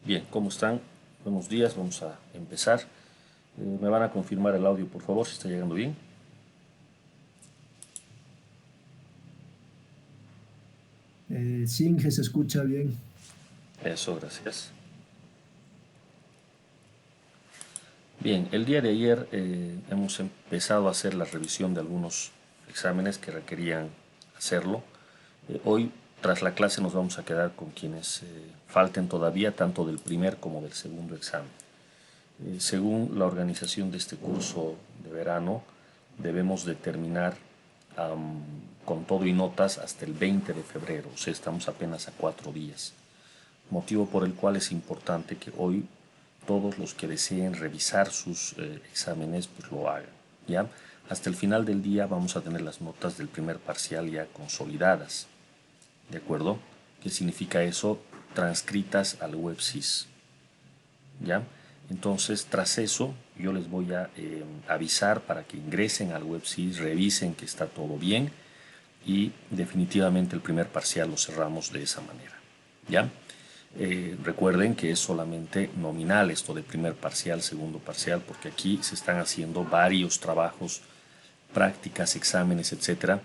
Bien, ¿cómo están? Buenos días, vamos a empezar. ¿Me van a confirmar el audio, por favor, si está llegando bien? Sí, Inge, se escucha bien. Eso, gracias. Bien, el día de ayer hemos empezado a hacer la revisión de algunos exámenes que requerían hacerlo. Hoy, tras la clase, nos vamos a quedar con quienes falten todavía, tanto del primer como del segundo examen. Según la organización de este curso de verano, debemos de terminar con todo y notas hasta el 20 de febrero, o sea, estamos apenas a 4 días. Motivo por el cual es importante que hoy todos los que deseen revisar sus exámenes pues lo hagan, ¿ya? Hasta el final del día vamos a tener las notas del primer parcial ya consolidadas, ¿de acuerdo? ¿Qué significa eso? Transcritas al WebSys, ¿ya? Entonces, tras eso, yo les voy a avisar para que ingresen al WebSys, revisen que está todo bien y definitivamente el primer parcial lo cerramos de esa manera, ¿ya? Recuerden que es solamente nominal esto de primer parcial, segundo parcial, porque aquí se están haciendo varios trabajos, prácticas, exámenes, etcétera,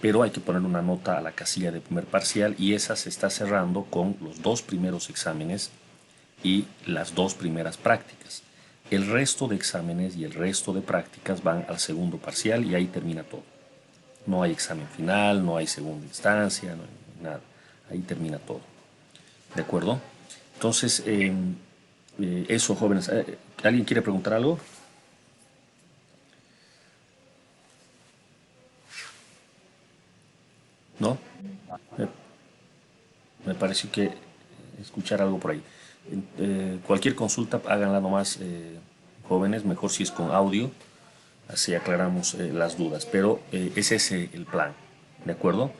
pero hay que poner una nota a la casilla de primer parcial y esa se está cerrando con los dos primeros exámenes y las dos primeras prácticas. El resto de exámenes y el resto de prácticas van al segundo parcial y ahí termina todo. No hay examen final, no hay segunda instancia, no hay nada. Ahí termina todo. ¿De acuerdo? Entonces, eso, jóvenes. ¿Alguien quiere preguntar algo? ¿No? Me, me pareció que escuchar algo por ahí. Cualquier consulta, háganla nomás, jóvenes, mejor si es con audio, así aclaramos las dudas. Pero es ese el plan, ¿de acuerdo?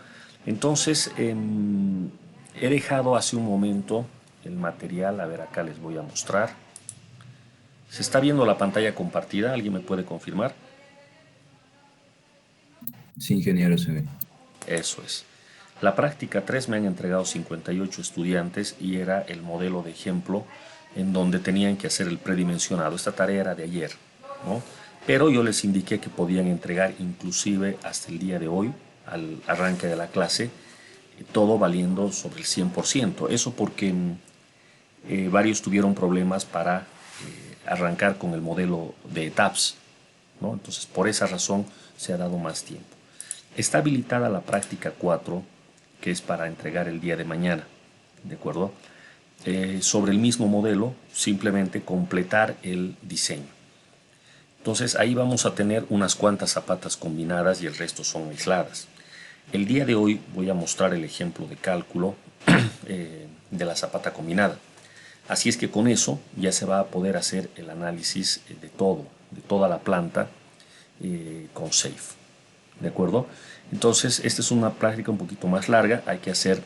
Entonces, he dejado hace un momento el material, a ver, acá les voy a mostrar. ¿Se está viendo la pantalla compartida? ¿Alguien me puede confirmar? Sí, ingeniero, se ve. Eso es. La práctica 3 me han entregado 58 estudiantes y era el modelo de ejemplo en donde tenían que hacer el predimensionado. Esta tarea era de ayer, ¿no? Pero yo les indiqué que podían entregar inclusive hasta el día de hoy, al arranque de la clase, todo valiendo sobre el 100%. Eso porque varios tuvieron problemas para arrancar con el modelo de etapas, ¿no? Entonces, por esa razón se ha dado más tiempo. Está habilitada la práctica 4, que es para entregar el día de mañana, ¿de acuerdo? Sobre el mismo modelo, simplemente completar el diseño. Entonces ahí vamos a tener unas cuantas zapatas combinadas y el resto son aisladas. El día de hoy voy a mostrar el ejemplo de cálculo de la zapata combinada. Así es que con eso ya se va a poder hacer el análisis de todo, de toda la planta con SAFE. ¿De acuerdo? Entonces, esta es una práctica un poquito más larga. Hay que hacer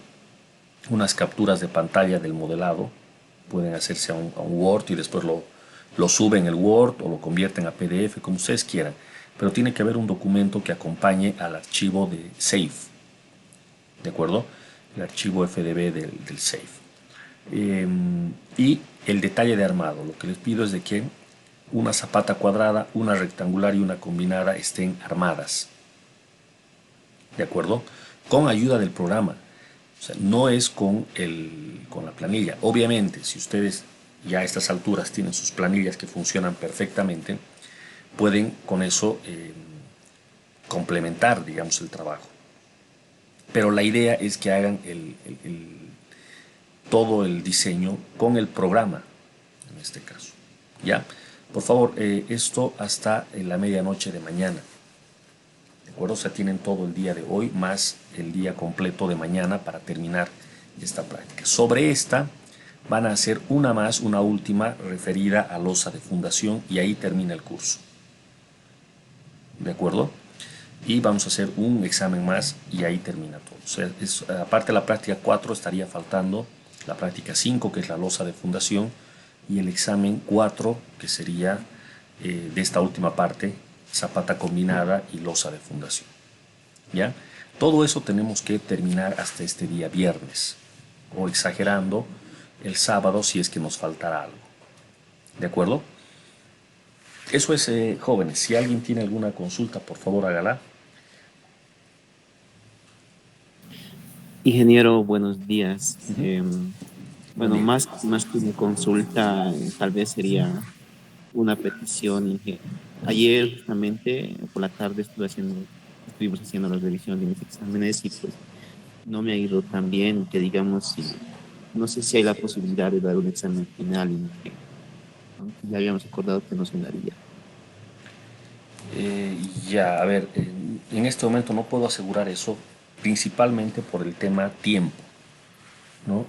unas capturas de pantalla del modelado. Pueden hacerse a un Word y después lo suben el Word o lo convierten a PDF, como ustedes quieran. Pero tiene que haber un documento que acompañe al archivo de SAFE. ¿De acuerdo? El archivo FDB del SAFE. Y el detalle de armado. Lo que les pido es de que una zapata cuadrada, una rectangular y una combinada estén armadas. ¿De acuerdo? Con ayuda del programa. O sea, no es con la planilla. Obviamente, si ustedes ya a estas alturas tienen sus planillas que funcionan perfectamente, pueden con eso complementar, digamos, el trabajo. Pero la idea es que hagan todo el diseño con el programa, en este caso. ¿Ya? Por favor, esto hasta la medianoche de mañana. ¿De acuerdo? O sea, tienen todo el día de hoy más el día completo de mañana para terminar esta práctica. Sobre esta van a hacer una más, una última referida a losa de fundación y ahí termina el curso. ¿De acuerdo? Y vamos a hacer un examen más y ahí termina todo. O sea, aparte de la práctica 4 estaría faltando la práctica 5, que es la losa de fundación, y el examen 4, que sería de esta última parte, zapata combinada y losa de fundación. ¿Ya? Todo eso tenemos que terminar hasta este día viernes, o exagerando, el sábado si es que nos faltara algo. ¿De acuerdo? Eso es, jóvenes. Si alguien tiene alguna consulta, por favor hágala. Ingeniero, buenos días. Ujú. Buen Bueno, día. más que una consulta, tal vez sería una petición. Ayer justamente por la tarde estuvimos haciendo la revisión de mis exámenes y pues no me ha ido tan bien que digamos, no sé si hay la posibilidad de dar un examen final, aunque ya habíamos acordado que no se daría. Ya, a ver, en este momento no puedo asegurar eso, principalmente por el tema tiempo, ¿no?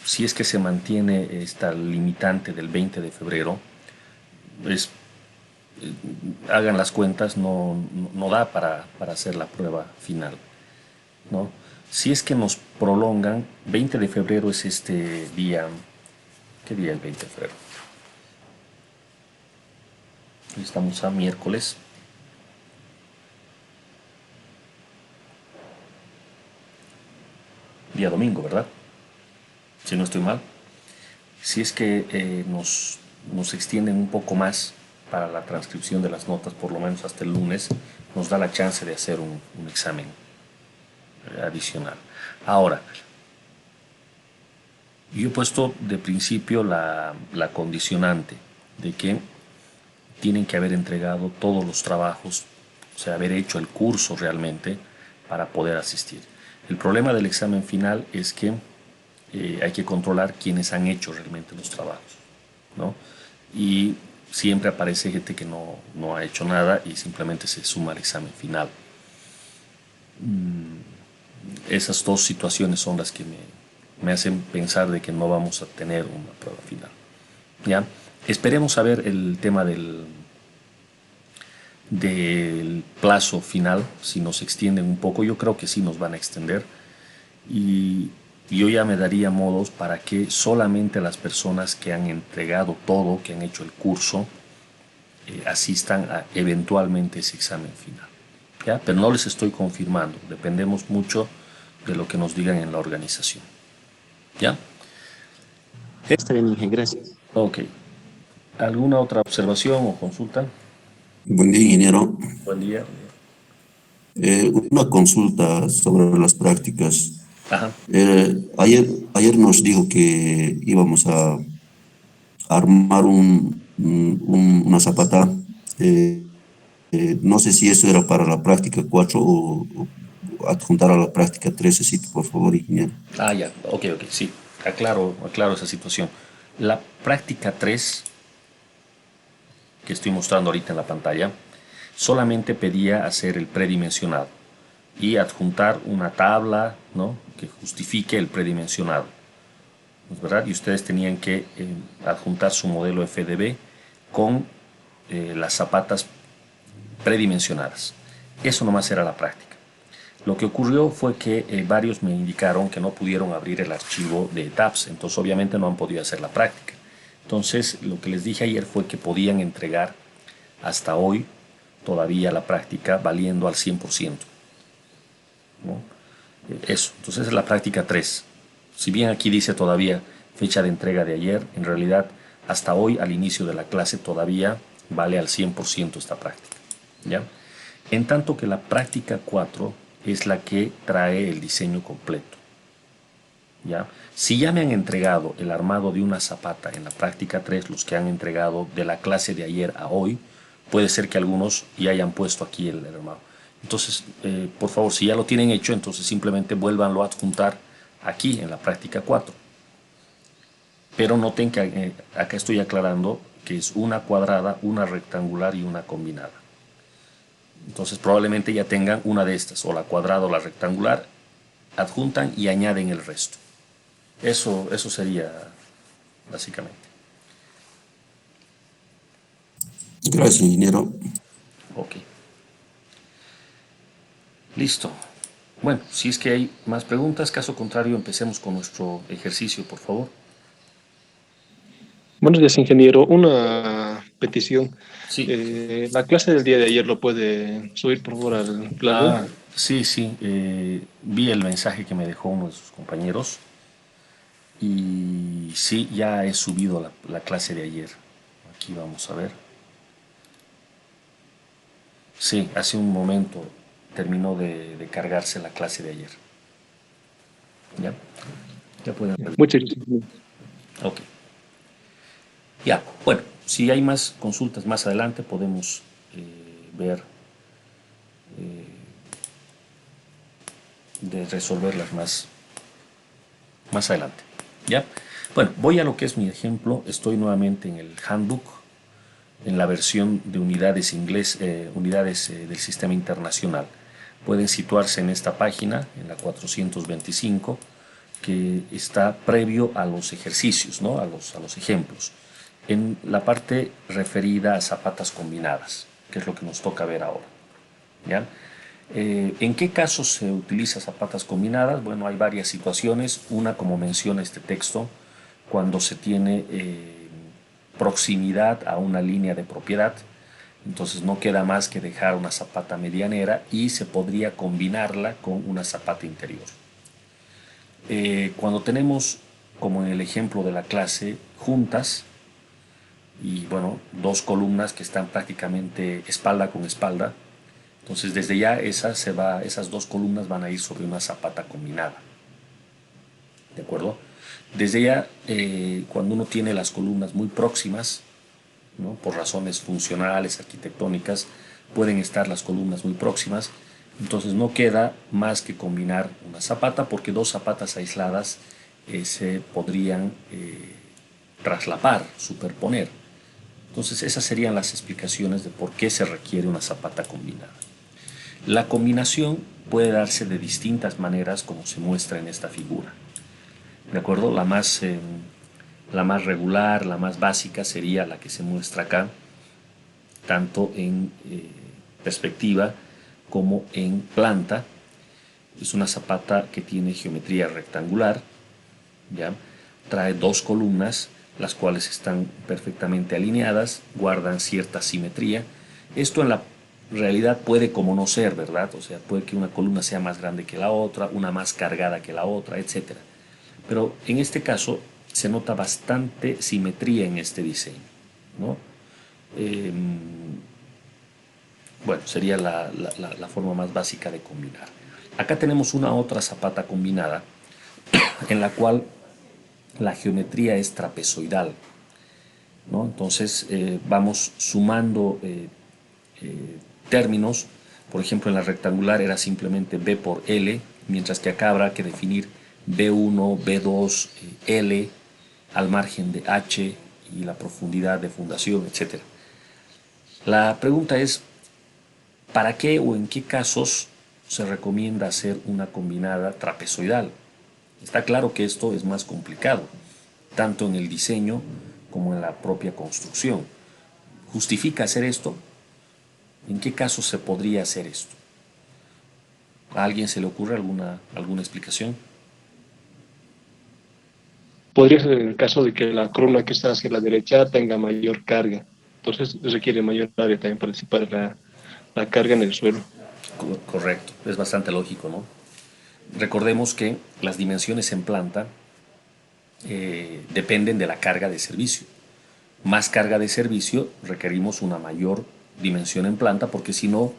Si es que se mantiene esta limitante del 20 de febrero, es, hagan las cuentas, no da para hacer la prueba final, ¿no? Si es que nos prolongan, 20 de febrero es este día, ¿qué día es el 20 de febrero? Estamos a miércoles, día domingo, ¿verdad? Si no estoy mal. Si es que nos extienden un poco más para la transcripción de las notas, por lo menos hasta el lunes, nos da la chance de hacer un examen adicional. Ahora, yo he puesto de principio la condicionante de que tienen que haber entregado todos los trabajos, o sea, haber hecho el curso realmente para poder asistir. El problema del examen final es que hay que controlar quienes han hecho realmente los trabajos, ¿no? Y siempre aparece gente que no ha hecho nada y simplemente se suma al examen final. Esas dos situaciones son las que me hacen pensar de que no vamos a tener una prueba final. ¿Ya? Esperemos a ver el tema del plazo final, si nos extienden un poco. Yo creo que sí nos van a extender. Y yo ya me daría modos para que solamente las personas que han entregado todo, que han hecho el curso, asistan a eventualmente ese examen final. ¿Ya? Pero no les estoy confirmando, dependemos mucho de lo que nos digan en la organización. ¿Ya? Está bien, Inge, gracias. Ok. ¿Alguna otra observación o consulta? Buen día, ingeniero. Buen día. Una consulta sobre las prácticas. Ajá. Ayer nos dijo que íbamos a armar una zapata. Eh, no sé si eso era para la práctica 4 o adjuntar a la práctica 3, así que por favor, ingeniero. Ah, ya. Ok, ok. Sí. Aclaro esa situación. La práctica 3 que estoy mostrando ahorita en la pantalla solamente pedía hacer el predimensionado y adjuntar una tabla, ¿no?, que justifique el predimensionado, ¿no es verdad? Y ustedes tenían que adjuntar su modelo FDB con las zapatas predimensionadas. Eso nomás era la práctica. Lo que ocurrió fue que varios me indicaron que no pudieron abrir el archivo de TAPS, entonces obviamente no han podido hacer la práctica. Entonces lo que les dije ayer fue que podían entregar hasta hoy todavía la práctica valiendo al 100%, ¿no? Eso, entonces es la práctica 3. Si bien aquí dice todavía fecha de entrega de ayer, en realidad hasta hoy al inicio de la clase todavía vale al 100% esta práctica, ¿ya? En tanto que la práctica 4 es la que trae el diseño completo, ¿ya? Si ya me han entregado el armado de una zapata en la práctica 3, los que han entregado de la clase de ayer a hoy, puede ser que algunos ya hayan puesto aquí el armado. Entonces, por favor, si ya lo tienen hecho, entonces simplemente vuélvanlo a adjuntar aquí en la práctica 4. Pero noten que acá estoy aclarando que es una cuadrada, una rectangular y una combinada. Entonces probablemente ya tengan una de estas, o la cuadrada o la rectangular, adjuntan y añaden el resto. Eso sería básicamente. Gracias, ingeniero. Ok. Listo. Bueno, si es que hay más preguntas, caso contrario, empecemos con nuestro ejercicio, por favor. Buenos días, ingeniero. Una petición. Sí. La clase del día de ayer lo puede subir, por favor, al Classroom. Sí, sí. Vi el mensaje que me dejó uno de sus compañeros. Y sí, ya he subido la clase de ayer. Aquí vamos a ver. Sí, hace un momento terminó de cargarse la clase de ayer. ¿Ya? Ya pueden Ya. revisar. Muchas gracias. Ok. Ya, bueno, si hay más consultas más adelante podemos ver de resolverlas más adelante. ¿Ya? Bueno, voy a lo que es mi ejemplo. Estoy nuevamente en el handbook, en la versión de unidades inglés, unidades del sistema internacional. Pueden situarse en esta página, en la 425, que está previo a los ejercicios, ¿no? a los ejemplos. En la parte referida a zapatas combinadas, que es lo que nos toca ver ahora. ¿Ya? ¿En qué casos se utiliza zapatas combinadas? Bueno, hay varias situaciones. Una, como menciona este texto, cuando se tiene proximidad a una línea de propiedad, entonces no queda más que dejar una zapata medianera y se podría combinarla con una zapata interior. Cuando tenemos, como en el ejemplo de la clase, juntas y bueno, dos columnas que están prácticamente espalda con espalda, entonces desde ya esas dos columnas van a ir sobre una zapata combinada. ¿De acuerdo? Desde ya, cuando uno tiene las columnas muy próximas, ¿no? Por razones funcionales, arquitectónicas, pueden estar las columnas muy próximas, entonces no queda más que combinar una zapata porque dos zapatas aisladas se podrían traslapar, superponer. Entonces esas serían las explicaciones de por qué se requiere una zapata combinada. La combinación puede darse de distintas maneras como se muestra en esta figura. ¿De acuerdo? La más regular, la más básica sería la que se muestra acá, tanto en perspectiva como en planta. Es una zapata que tiene geometría rectangular, ¿ya? Trae dos columnas, las cuales están perfectamente alineadas, guardan cierta simetría. Esto en la realidad puede como no ser, ¿verdad? O sea, puede que una columna sea más grande que la otra, una más cargada que la otra, etcétera. Pero en este caso se nota bastante simetría en este diseño, ¿no? Eh, bueno, sería la forma más básica de combinar. Acá tenemos una otra zapata combinada en la cual la geometría es trapezoidal, ¿no? Entonces vamos sumando términos. Por ejemplo, en la rectangular era simplemente B por L, mientras que acá habrá que definir B1, B2, L al margen de H y la profundidad de fundación, etc. La pregunta es, ¿para qué o en qué casos se recomienda hacer una combinada trapezoidal? Está claro que esto es más complicado, tanto en el diseño como en la propia construcción. ¿Justifica hacer esto? ¿En qué casos se podría hacer esto? ¿A alguien se le ocurre alguna explicación? Podría ser en el caso de que la columna que está hacia la derecha tenga mayor carga. Entonces requiere mayor área también para disipar la carga en el suelo. Correcto, es bastante lógico, ¿no? Recordemos que las dimensiones en planta dependen de la carga de servicio. Más carga de servicio requerimos una mayor dimensión en planta porque si no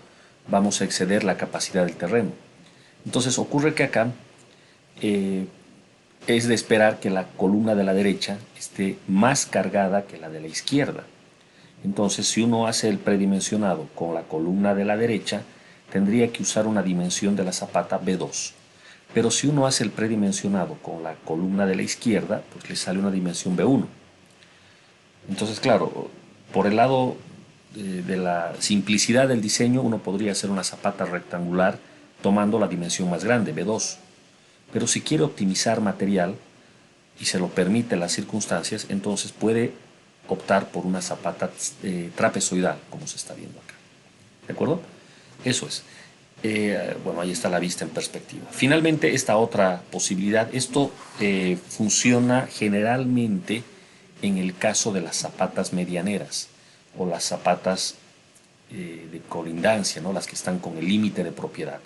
vamos a exceder la capacidad del terreno. Entonces ocurre que acá es de esperar que la columna de la derecha esté más cargada que la de la izquierda. Entonces, si uno hace el predimensionado con la columna de la derecha, tendría que usar una dimensión de la zapata B2. Pero si uno hace el predimensionado con la columna de la izquierda, pues le sale una dimensión B1. Entonces, claro, por el lado de la simplicidad del diseño, uno podría hacer una zapata rectangular tomando la dimensión más grande, B2. Pero si quiere optimizar material y se lo permite las circunstancias, entonces puede optar por una zapata trapezoidal, como se está viendo acá. ¿De acuerdo? Eso es. Bueno, ahí está la vista en perspectiva. Finalmente, esta otra posibilidad, esto funciona generalmente en el caso de las zapatas medianeras o las zapatas de colindancia, ¿no? Las que están con el límite de propiedad.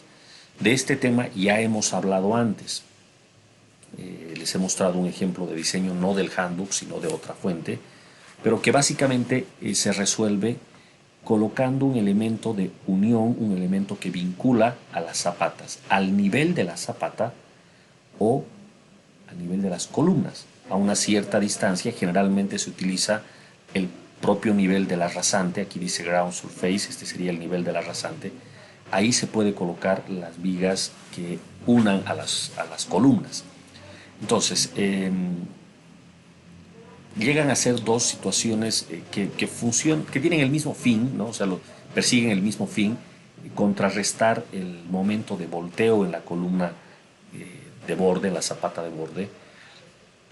De este tema ya hemos hablado antes. Les he mostrado un ejemplo de diseño no del handbook, sino de otra fuente, pero que básicamente se resuelve colocando un elemento de unión, un elemento que vincula a las zapatas al nivel de la zapata o a nivel de las columnas. A una cierta distancia generalmente se utiliza el propio nivel de la rasante, aquí dice ground surface, este sería el nivel de la rasante. Ahí se puede colocar las vigas que unan a las columnas. Entonces, llegan a ser dos situaciones que tienen el mismo fin, ¿no? O sea, persiguen el mismo fin, contrarrestar el momento de volteo en la columna de borde, en la zapata de borde,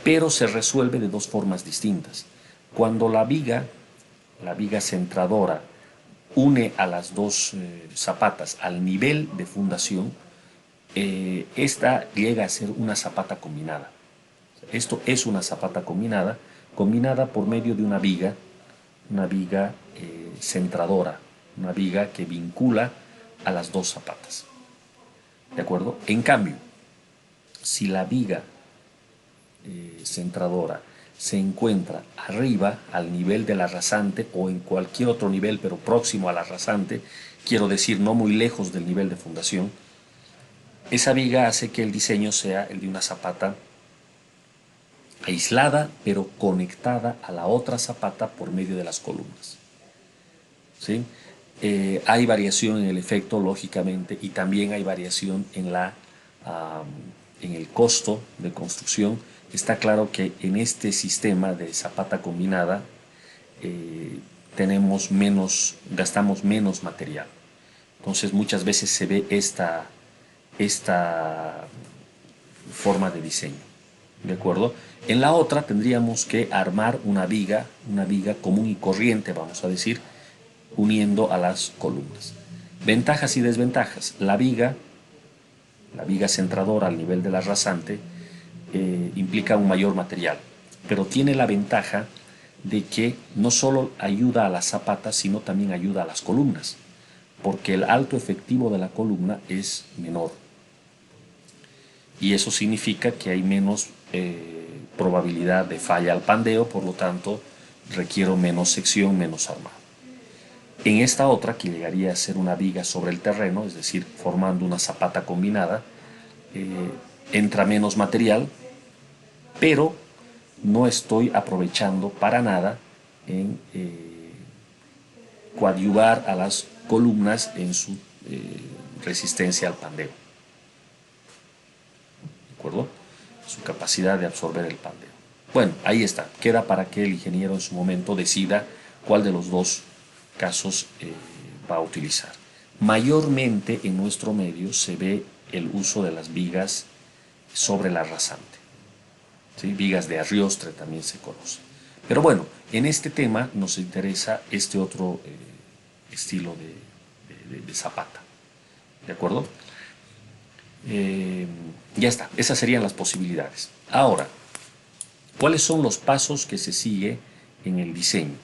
pero se resuelve de dos formas distintas. Cuando la viga centradora, une a las dos zapatas al nivel de fundación, esta llega a ser una zapata combinada. Esto es una zapata combinada por medio de una viga centradora, una viga que vincula a las dos zapatas. ¿De acuerdo? En cambio, si la viga centradora se encuentra arriba, al nivel de la rasante o en cualquier otro nivel, pero próximo a la rasante, quiero decir no muy lejos del nivel de fundación, esa viga hace que el diseño sea el de una zapata aislada, pero conectada a la otra zapata por medio de las columnas. ¿Sí? Hay variación en el efecto, lógicamente, y también hay variación en el costo de construcción. Está claro que en este sistema de zapata combinada gastamos menos material. Entonces muchas veces se ve esta forma de diseño. ¿De acuerdo? En la otra tendríamos que armar una viga común y corriente, vamos a decir, uniendo a las columnas. Ventajas y desventajas. La viga centradora al nivel de la rasante implica un mayor material, pero tiene la ventaja de que no solo ayuda a las zapatas, sino también ayuda a las columnas, porque el alto efectivo de la columna es menor. Y eso significa que hay menos probabilidad de falla al pandeo, por lo tanto requiero menos sección, menos armado. En esta otra, que llegaría a ser una viga sobre el terreno, es decir, formando una zapata combinada, entra menos material, pero no estoy aprovechando para nada en coadyuvar a las columnas en su resistencia al pandeo. ¿De acuerdo? Su capacidad de absorber el pandeo. Bueno, ahí está. Queda para que el ingeniero en su momento decida cuál de los dos casos va a utilizar. Mayormente en nuestro medio se ve el uso de las vigas sobre la rasante. ¿Sí? Vigas de arriostre también se conoce. Pero bueno, en este tema nos interesa este otro estilo de zapata. ¿De acuerdo? Ya está, esas serían las posibilidades. Ahora, ¿cuáles son los pasos que se sigue en el diseño?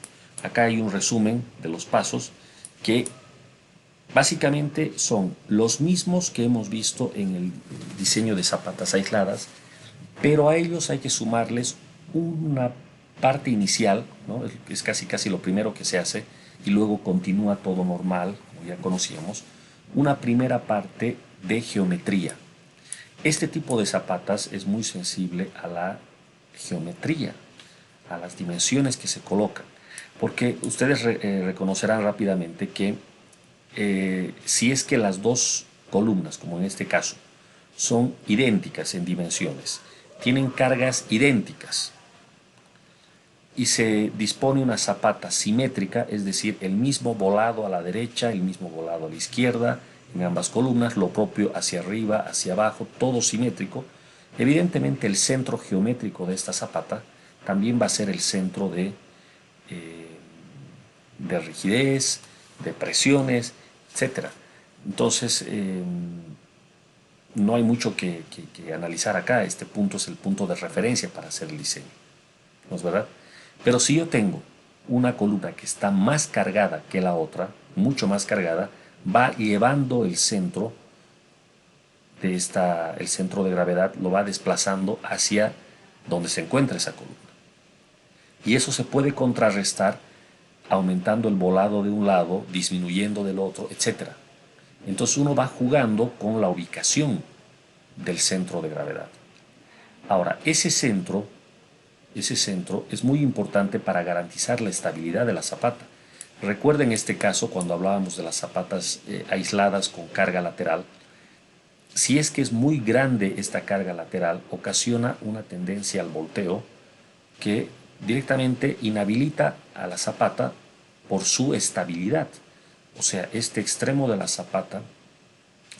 Acá hay un resumen de los pasos que básicamente son los mismos que hemos visto en el diseño de zapatas aisladas, pero a ellos hay que sumarles una parte inicial, ¿no? Es casi lo primero que se hace, y luego continúa todo normal, como ya conocíamos, una primera parte de geometría. Este tipo de zapatas es muy sensible a la geometría, a las dimensiones que se colocan, porque ustedes reconocerán rápidamente que si es que las dos columnas, como en este caso, son idénticas en dimensiones, tienen cargas idénticas y se dispone una zapata simétrica, es decir, el mismo volado a la derecha, el mismo volado a la izquierda, en ambas columnas, lo propio hacia arriba, hacia abajo, todo simétrico, evidentemente el centro geométrico de esta zapata también va a ser el centro de rigidez, de presiones, etc. Entonces, no hay mucho que analizar acá. Este punto es el punto de referencia para hacer el diseño, ¿no es verdad? Pero si yo tengo una columna que está más cargada que la otra, mucho más cargada, va llevando el centro el centro de gravedad lo va desplazando hacia donde se encuentra esa columna. Y eso se puede contrarrestar aumentando el volado de un lado, disminuyendo del otro, etc. Entonces uno va jugando con la ubicación del centro de gravedad. Ahora, ese centro es muy importante para garantizar la estabilidad de la zapata. Recuerden este caso cuando hablábamos de las zapatas aisladas con carga lateral. Si es que es muy grande esta carga lateral, ocasiona una tendencia al volteo que directamente inhabilita a la zapata por su estabilidad. O sea, este extremo de la zapata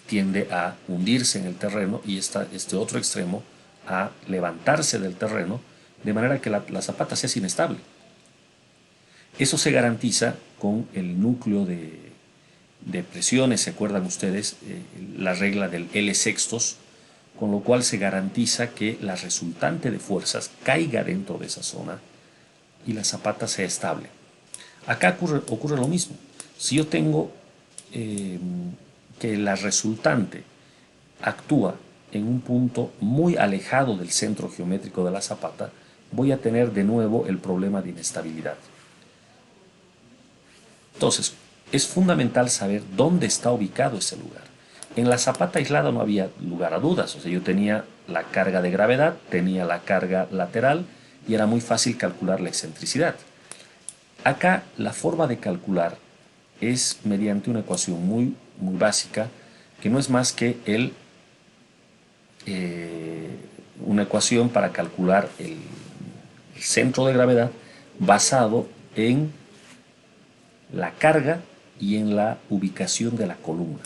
tiende a hundirse en el terreno y este otro extremo a levantarse del terreno, de manera que la zapata sea inestable. Eso se garantiza con el núcleo de presiones, ¿se acuerdan ustedes? La regla del L sextos, con lo cual se garantiza que la resultante de fuerzas caiga dentro de esa zona y la zapata sea estable. Acá ocurre lo mismo. Si yo tengo que la resultante actúa en un punto muy alejado del centro geométrico de la zapata, voy a tener de nuevo el problema de inestabilidad. Entonces, es fundamental saber dónde está ubicado ese lugar. En la zapata aislada no había lugar a dudas, o sea, yo tenía la carga de gravedad, tenía la carga lateral y era muy fácil calcular la excentricidad. Acá la forma de calcular es mediante una ecuación muy básica, que no es más que una ecuación para calcular el centro de gravedad basado en la carga y en la ubicación de la columna.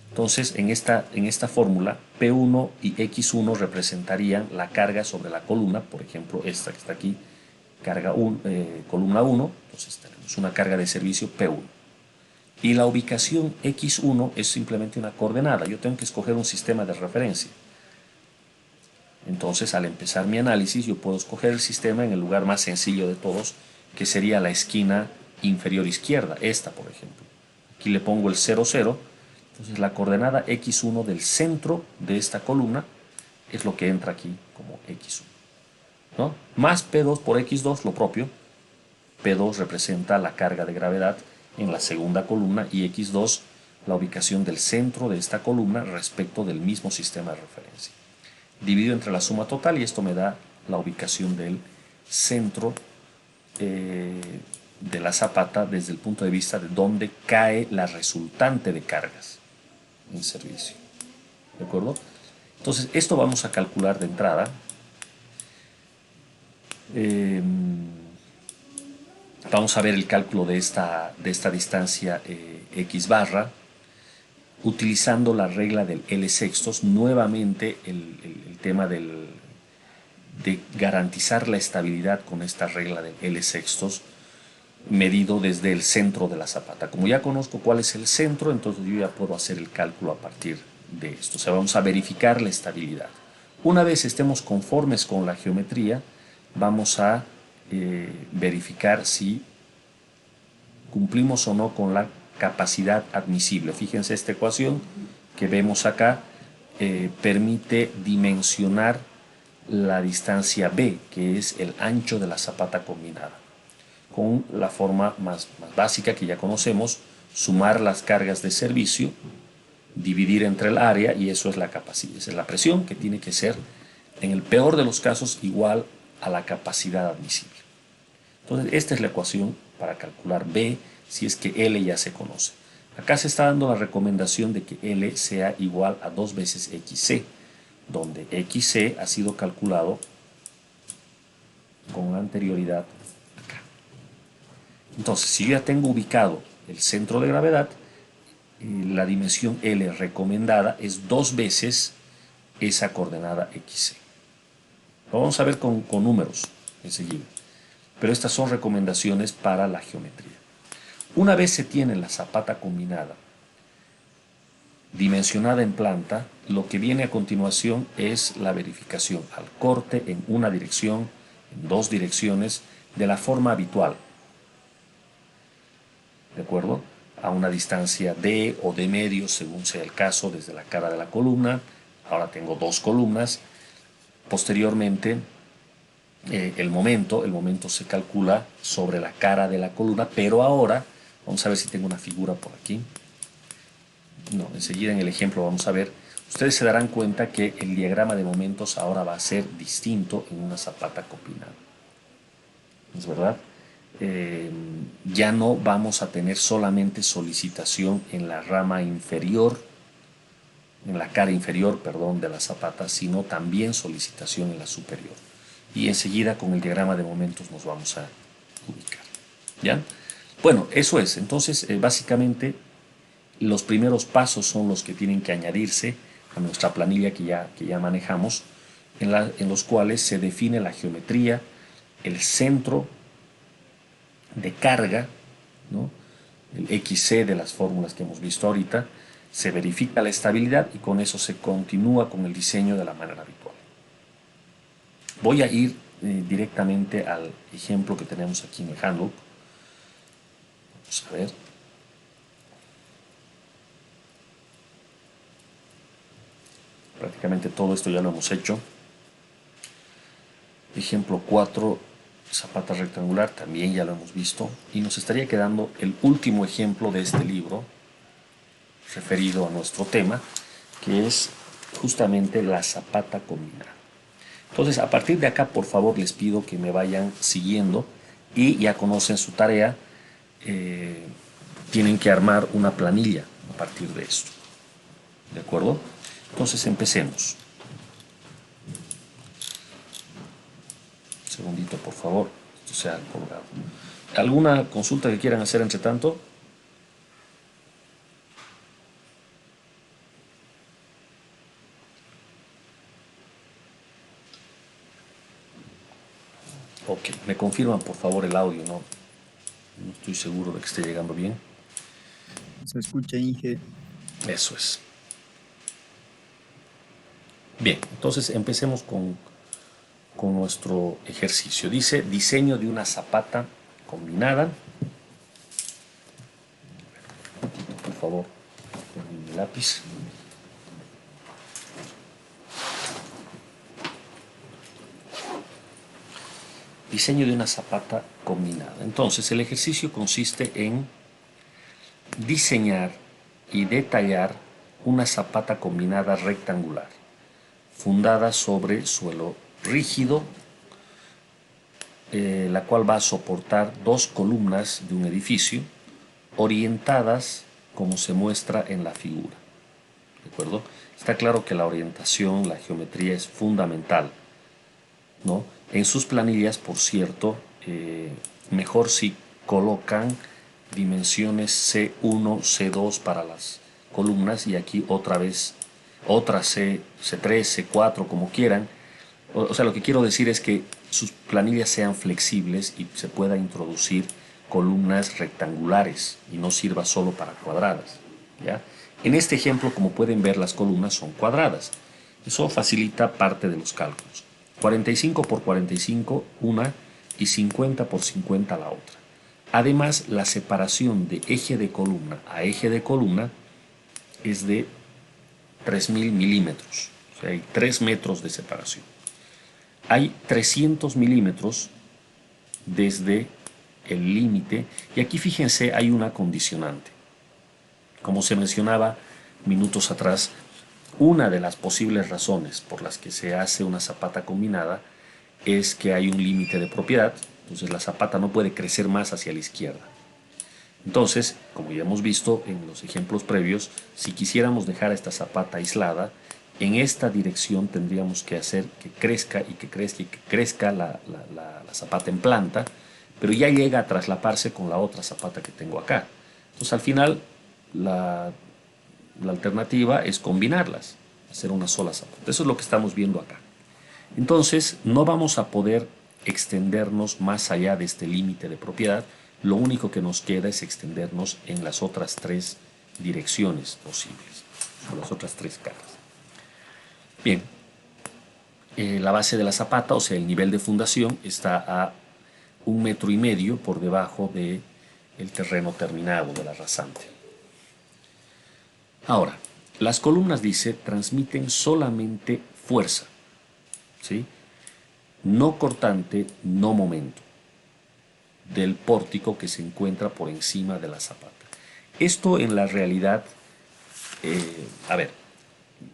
Entonces, en esta fórmula, P1 y X1 representarían la carga sobre la columna, por ejemplo, esta que está aquí, columna 1, entonces tenemos una carga de servicio P1. Y la ubicación X1 es simplemente una coordenada, yo tengo que escoger un sistema de referencia. Entonces, al empezar mi análisis, yo puedo escoger el sistema en el lugar más sencillo de todos, que sería la esquina inferior izquierda, esta por ejemplo. Aquí le pongo el 0, 0, entonces la coordenada X1 del centro de esta columna es lo que entra aquí como X1, ¿no? Más P2 por X2, lo propio. P2 representa la carga de gravedad en la segunda columna y X2 la ubicación del centro de esta columna respecto del mismo sistema de referencia. Dividido entre la suma total y esto me da la ubicación del centro de la zapata desde el punto de vista de dónde cae la resultante de cargas en servicio. ¿De acuerdo? Entonces, esto vamos a calcular de entrada. Vamos a ver el cálculo de esta distancia X barra, utilizando la regla del L sextos, nuevamente el tema de garantizar la estabilidad con esta regla del L sextos, medido desde el centro de la zapata. Como ya conozco cuál es el centro, entonces yo ya puedo hacer el cálculo a partir de esto. O sea, vamos a verificar la estabilidad. Una vez estemos conformes con la geometría, vamos a verificar si cumplimos o no con la capacidad admisible. Fíjense, esta ecuación que vemos acá permite dimensionar la distancia B, que es el ancho de la zapata combinada, con la forma más básica que ya conocemos: sumar las cargas de servicio, dividir entre el área, y eso es la capacidad, esa es la presión, que tiene que ser, en el peor de los casos, igual a la capacidad admisible. Entonces, esta es la ecuación para calcular B, si es que L ya se conoce. Acá se está dando la recomendación de que L sea igual a 2 veces XC, donde XC ha sido calculado con anterioridad acá. Entonces, si yo ya tengo ubicado el centro de gravedad, la dimensión L recomendada es 2 veces esa coordenada XC. Lo vamos a ver con números enseguida, pero estas son recomendaciones para la geometría. Una vez se tiene la zapata combinada dimensionada en planta, lo que viene a continuación es la verificación al corte en una dirección, en 2 direcciones, de la forma habitual, ¿de acuerdo? A una distancia D o D medio, según sea el caso, desde la cara de la columna Ahora tengo dos columnas. Posteriormente, el momento se calcula sobre la cara de la columna, pero ahora, vamos a ver si tengo una figura por aquí. No, enseguida en el ejemplo vamos a ver. Ustedes se darán cuenta que el diagrama de momentos ahora va a ser distinto en una zapata combinada. ¿Es verdad? Ya no vamos a tener solamente solicitación en la rama inferior, en la cara inferior, perdón, de la zapata, sino también solicitación en la superior. Y enseguida con el diagrama de momentos nos vamos a ubicar. ¿Ya? Bueno, eso es. Entonces, básicamente, los primeros pasos son los que tienen que añadirse a nuestra planilla que ya manejamos, en los cuales se define la geometría, el centro de carga, ¿no? El XC de las fórmulas que hemos visto ahorita, se verifica la estabilidad y con eso se continúa con el diseño de la manera habitual. Voy a ir directamente al ejemplo que tenemos aquí en el handbook. Vamos a ver. Prácticamente todo esto ya lo hemos hecho. Ejemplo 4, zapata rectangular, también ya lo hemos visto. Y nos estaría quedando el último ejemplo de este libro, referido a nuestro tema, que es justamente la zapata combinada. Entonces, a partir de acá, por favor, les pido que me vayan siguiendo y ya conocen su tarea. Tienen que armar una planilla a partir de esto. ¿De acuerdo? Entonces, empecemos. Un segundito, por favor. Esto se ha colgado. ¿Alguna consulta que quieran hacer entre tanto? Ok, me confirman por favor el audio, ¿no? No estoy seguro de que esté llegando bien. Se escucha, Inge. Eso es. Bien, entonces empecemos con nuestro ejercicio. Dice diseño de una zapata combinada. Por favor, con mi lápiz. Diseño de una zapata combinada. Entonces, el ejercicio consiste en diseñar y detallar una zapata combinada rectangular, fundada sobre suelo rígido, la cual va a soportar dos columnas de un edificio orientadas como se muestra en la figura. ¿De acuerdo? Está claro que la orientación, la geometría es fundamental, ¿no? En sus planillas, por cierto, mejor si colocan dimensiones C1, C2 para las columnas y aquí otra vez otra C3, C4, como quieran. O sea, lo que quiero decir es que sus planillas sean flexibles y se pueda introducir columnas rectangulares y no sirva solo para cuadradas, ¿ya? En este ejemplo, como pueden ver, las columnas son cuadradas. Eso facilita parte de los cálculos. 45 por 45 una y 50 por 50 la otra. Además, la separación de eje de columna a eje de columna es de 3000 milímetros. O sea, hay 3 metros de separación. Hay 300 milímetros desde el límite. Y aquí fíjense, hay una condicionante. Como se mencionaba minutos atrás, una de las posibles razones por las que se hace una zapata combinada es que hay un límite de propiedad. Entonces la zapata no puede crecer más hacia la izquierda. Entonces, como ya hemos visto en los ejemplos previos, si quisiéramos dejar esta zapata aislada, en esta dirección tendríamos que hacer que crezca y que crezca y que crezca la zapata en planta, pero ya llega a traslaparse con la otra zapata que tengo acá. Entonces al final la alternativa es combinarlas, hacer una sola zapata. Eso es lo que estamos viendo acá. Entonces no vamos a poder extendernos más allá de este límite de propiedad. Lo único que nos queda es extendernos en las otras tres direcciones posibles, o las otras tres caras. Bien, la base de la zapata, o sea, el nivel de fundación, está a 1,5 metros por debajo del terreno terminado, de la rasante. Ahora, Las columnas, dice, transmiten solamente fuerza, ¿sí? No cortante, no momento, del pórtico que se encuentra por encima de la zapata. Esto en la realidad, a ver,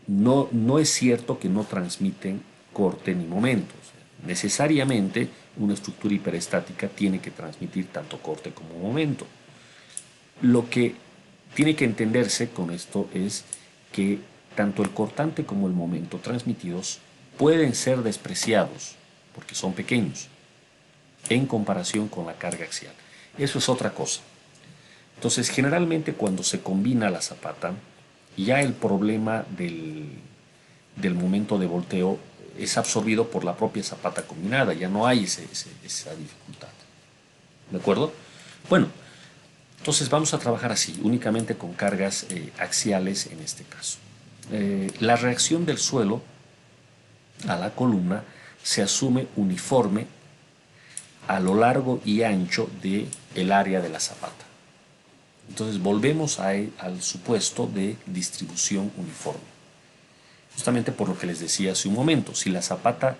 no es cierto que no transmiten corte ni momento. O sea, necesariamente una estructura hiperestática tiene que transmitir tanto corte como momento. Lo que tiene que entenderse con esto es que tanto el cortante como el momento transmitidos pueden ser despreciados porque son pequeños en comparación con la carga axial. Eso es otra cosa. Entonces, generalmente cuando se combina la zapata, ya el problema del momento de volteo es absorbido por la propia zapata combinada, ya no hay esa dificultad. ¿De acuerdo? Bueno, entonces vamos a trabajar así, únicamente con cargas axiales en este caso. La reacción del suelo a la columna se asume uniforme a lo largo y ancho del área de la zapata. Entonces volvemos al supuesto de distribución uniforme. Justamente por lo que les decía hace un momento, si la zapata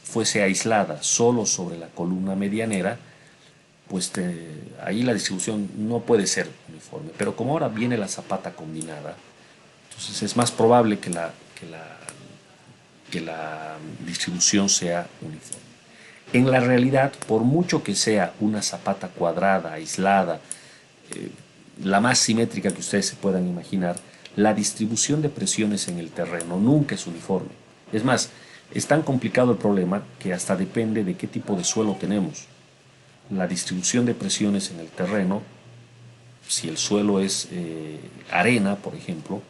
fuese aislada solo sobre la columna medianera, pues ahí la distribución no puede ser uniforme. Pero como ahora viene la zapata combinada, entonces es más probable que la distribución sea uniforme. En la realidad, por mucho que sea una zapata cuadrada, aislada, la más simétrica que ustedes se puedan imaginar, la distribución de presiones en el terreno nunca es uniforme. Es más, es tan complicado el problema que hasta depende de qué tipo de suelo tenemos. La distribución de presiones en el terreno, si el suelo es arena, por ejemplo,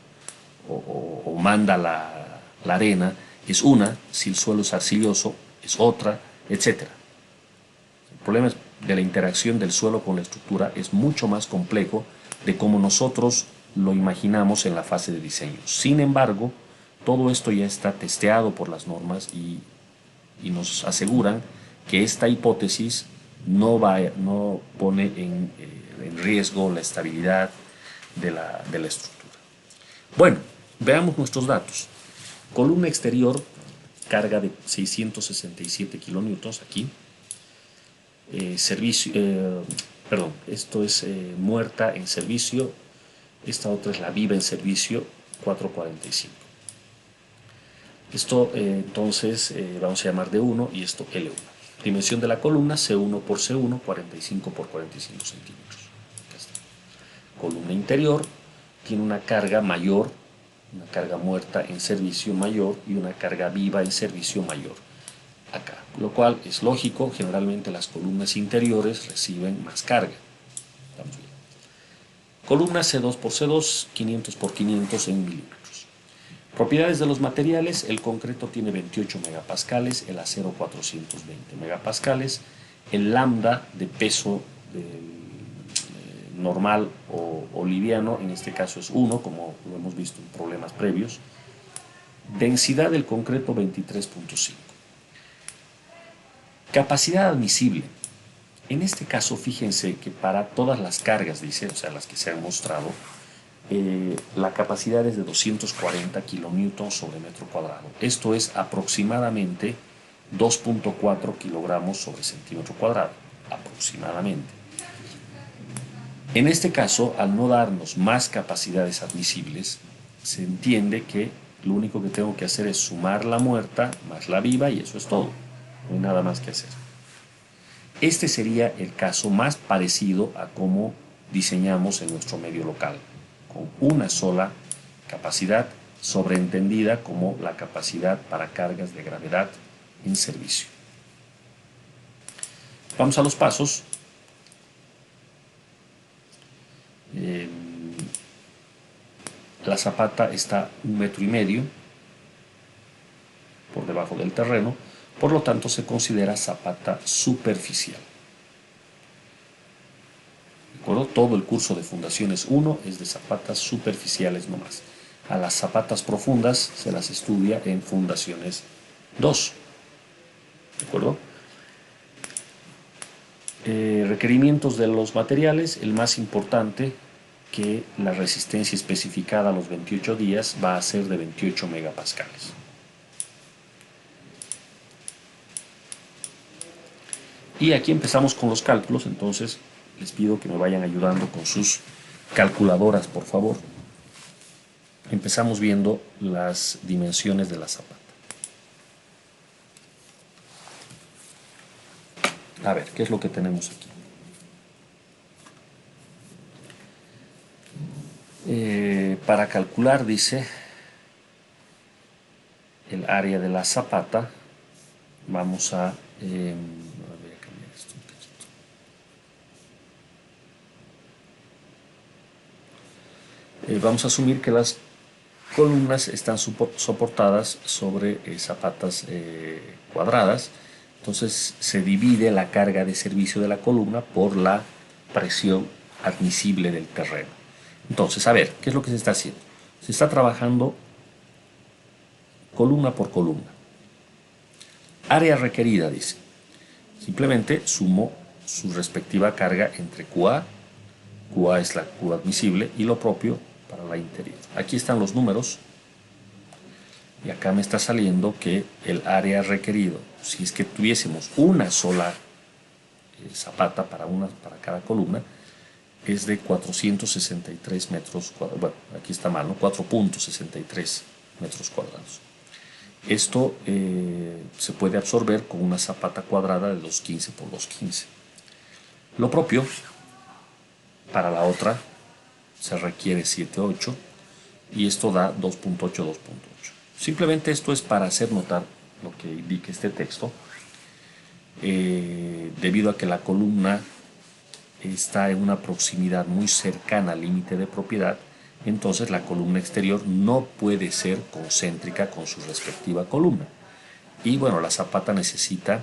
o manda la arena, es una, si el suelo es arcilloso, es otra, etc. El problema de la interacción del suelo con la estructura es mucho más complejo de como nosotros lo imaginamos en la fase de diseño. Sin embargo, todo esto ya está testeado por las normas y nos aseguran que esta hipótesis no pone en riesgo la estabilidad de la estructura. Bueno, veamos nuestros datos. Columna exterior, carga de 667 kilonewtons aquí. Esto es muerta en servicio, esta otra es la viva en servicio, 445. Esto entonces vamos a llamar D1 y esto L1. Dimensión de la columna C1 por C1, 45 por 45 centímetros. Columna interior tiene una carga mayor, una carga muerta en servicio mayor y una carga viva en servicio mayor acá, lo cual es lógico, generalmente las columnas interiores reciben más carga. Estamos bien. Columna C2 por C2, 500 por 500 en milímetros. Propiedades de los materiales: el concreto tiene 28 megapascales, el acero 420 megapascales, el lambda de peso normal o liviano, en este caso es 1, como lo hemos visto en problemas previos. Densidad del concreto 23.5. Capacidad admisible. En este caso, fíjense que para todas las cargas, dice, o sea, las que se han mostrado, la capacidad es de 240 kilonewtons sobre metro cuadrado. Esto es aproximadamente 2.4 kilogramos sobre centímetro cuadrado, aproximadamente. En este caso, al no darnos más capacidades admisibles, se entiende que lo único que tengo que hacer es sumar la muerta más la viva y eso es todo. No hay nada más que hacer. Este sería el caso más parecido a cómo diseñamos en nuestro medio local, con una sola capacidad sobreentendida como la capacidad para cargas de gravedad en servicio. Vamos a los pasos. La zapata está 1,5 metros por debajo del terreno, por lo tanto se considera zapata superficial. ¿De acuerdo? Todo el curso de fundaciones 1 es de zapatas superficiales nomás. A las zapatas profundas se las estudia en fundaciones 2. ¿De acuerdo? Requerimientos de los materiales: el más importante, que la resistencia especificada a los 28 días va a ser de 28 megapascales. Y aquí empezamos con los cálculos, entonces les pido que me vayan ayudando con sus calculadoras, por favor. Empezamos viendo las dimensiones de la zapata. A ver, ¿qué es lo que tenemos aquí? Para calcular, dice, el área de la zapata, vamos a... voy a cambiar esto un poquito. Vamos a asumir que las columnas están soportadas sobre zapatas cuadradas. Entonces se divide la carga de servicio de la columna por la presión admisible del terreno. Entonces, a ver, ¿qué es lo que se está haciendo? Se está trabajando columna por columna. Área requerida, dice. Simplemente sumo su respectiva carga entre QA. QA es la curva admisible y lo propio para la interior. Aquí están los números. Y acá me está saliendo que el área requerido, si es que tuviésemos una sola zapata para cada columna, es de 463 metros cuadrados. Bueno, aquí está mal, ¿no? 4.63 metros cuadrados. Esto se puede absorber con una zapata cuadrada de 215 por 215. Lo propio para la otra se requiere 7.8 y esto da 2.8, 2.8. Simplemente esto es para hacer notar lo que indica este texto. Debido a que la columna está en una proximidad muy cercana al límite de propiedad, entonces la columna exterior no puede ser concéntrica con su respectiva columna. Y bueno, la zapata necesita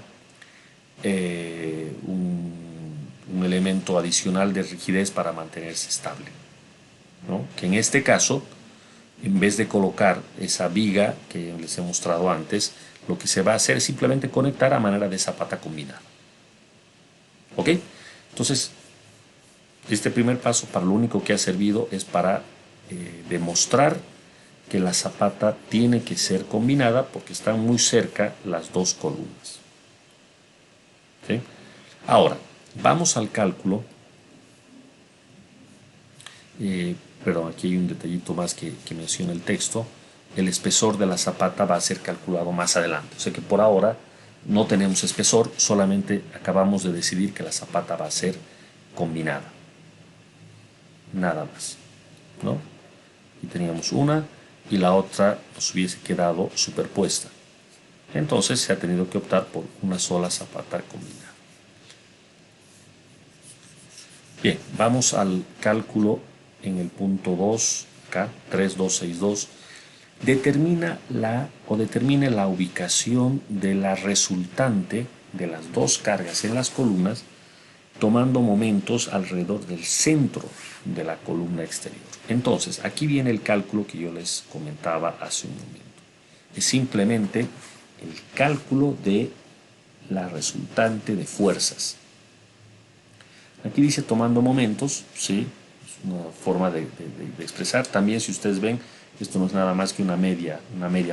un elemento adicional de rigidez para mantenerse estable, ¿no? Que en este caso, en vez de colocar esa viga que les he mostrado antes, lo que se va a hacer es simplemente conectar a manera de zapata combinada. ¿Ok? Entonces, este primer paso para lo único que ha servido es para demostrar que la zapata tiene que ser combinada porque están muy cerca las dos columnas. ¿Sí? Ahora, vamos al cálculo. Perdón, aquí hay un detallito más que menciona el texto. El espesor de la zapata va a ser calculado más adelante. O sea que por ahora no tenemos espesor, solamente acabamos de decidir que la zapata va a ser combinada. Nada más, ¿no? Y teníamos una y la otra nos hubiese quedado superpuesta. Entonces se ha tenido que optar por una sola zapata combinada. Bien, vamos al cálculo en el punto 2, acá, 3262. Determine la ubicación de la resultante de las dos cargas en las columnas, tomando momentos alrededor del centro de la columna exterior. Entonces, aquí viene el cálculo que yo les comentaba hace un momento. Es simplemente el cálculo de la resultante de fuerzas. Aquí dice tomando momentos, sí, es una forma de expresar. También, si ustedes ven, esto no es nada más que una media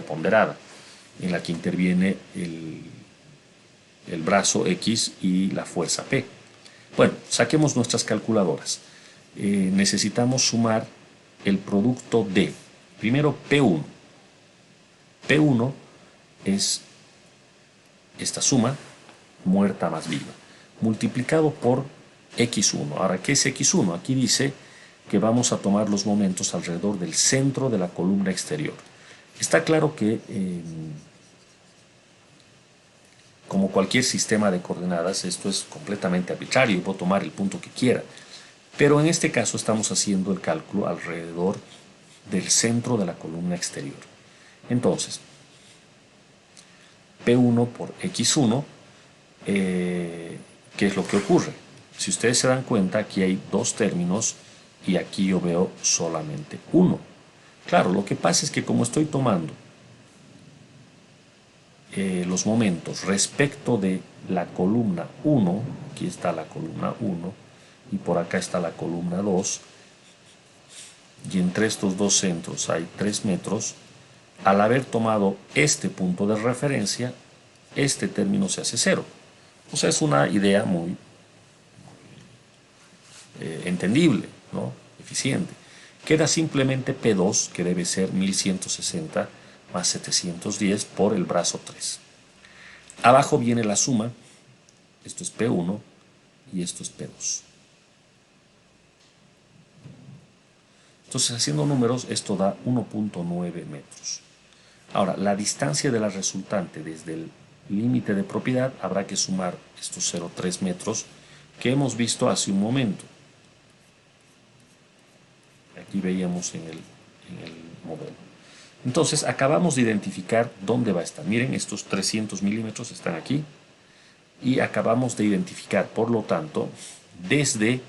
ponderada, en la que interviene el brazo X y la fuerza P. Bueno, saquemos nuestras calculadoras. Necesitamos sumar el producto de, primero P1. P1 es esta suma, muerta más viva, multiplicado por X1. Ahora, ¿qué es X1? Aquí dice que vamos a tomar los momentos alrededor del centro de la columna exterior. Está claro que como cualquier sistema de coordenadas, esto es completamente arbitrario, yo puedo tomar el punto que quiera, pero en este caso estamos haciendo el cálculo alrededor del centro de la columna exterior. Entonces, P1 por X1, ¿qué es lo que ocurre? Si ustedes se dan cuenta, aquí hay dos términos y aquí yo veo solamente uno. Claro, lo que pasa es que como estoy tomando los momentos respecto de la columna 1, aquí está la columna 1 y por acá está la columna 2, y entre estos dos centros hay 3 metros, al haber tomado este punto de referencia, este término se hace 0. O sea, es una idea muy entendible, ¿no? Eficiente. Queda simplemente P2, que debe ser 1160 más 710 por el brazo 3. Abajo viene la suma, esto es P1 y esto es P2. Entonces, haciendo números, esto da 1.9 metros. Ahora, la distancia de la resultante desde el límite de propiedad habrá que sumar estos 0,3 metros que hemos visto hace un momento. Aquí veíamos en el modelo. Entonces, acabamos de identificar dónde va a estar. Miren, estos 300 milímetros están aquí. Y acabamos de identificar, por lo tanto, desde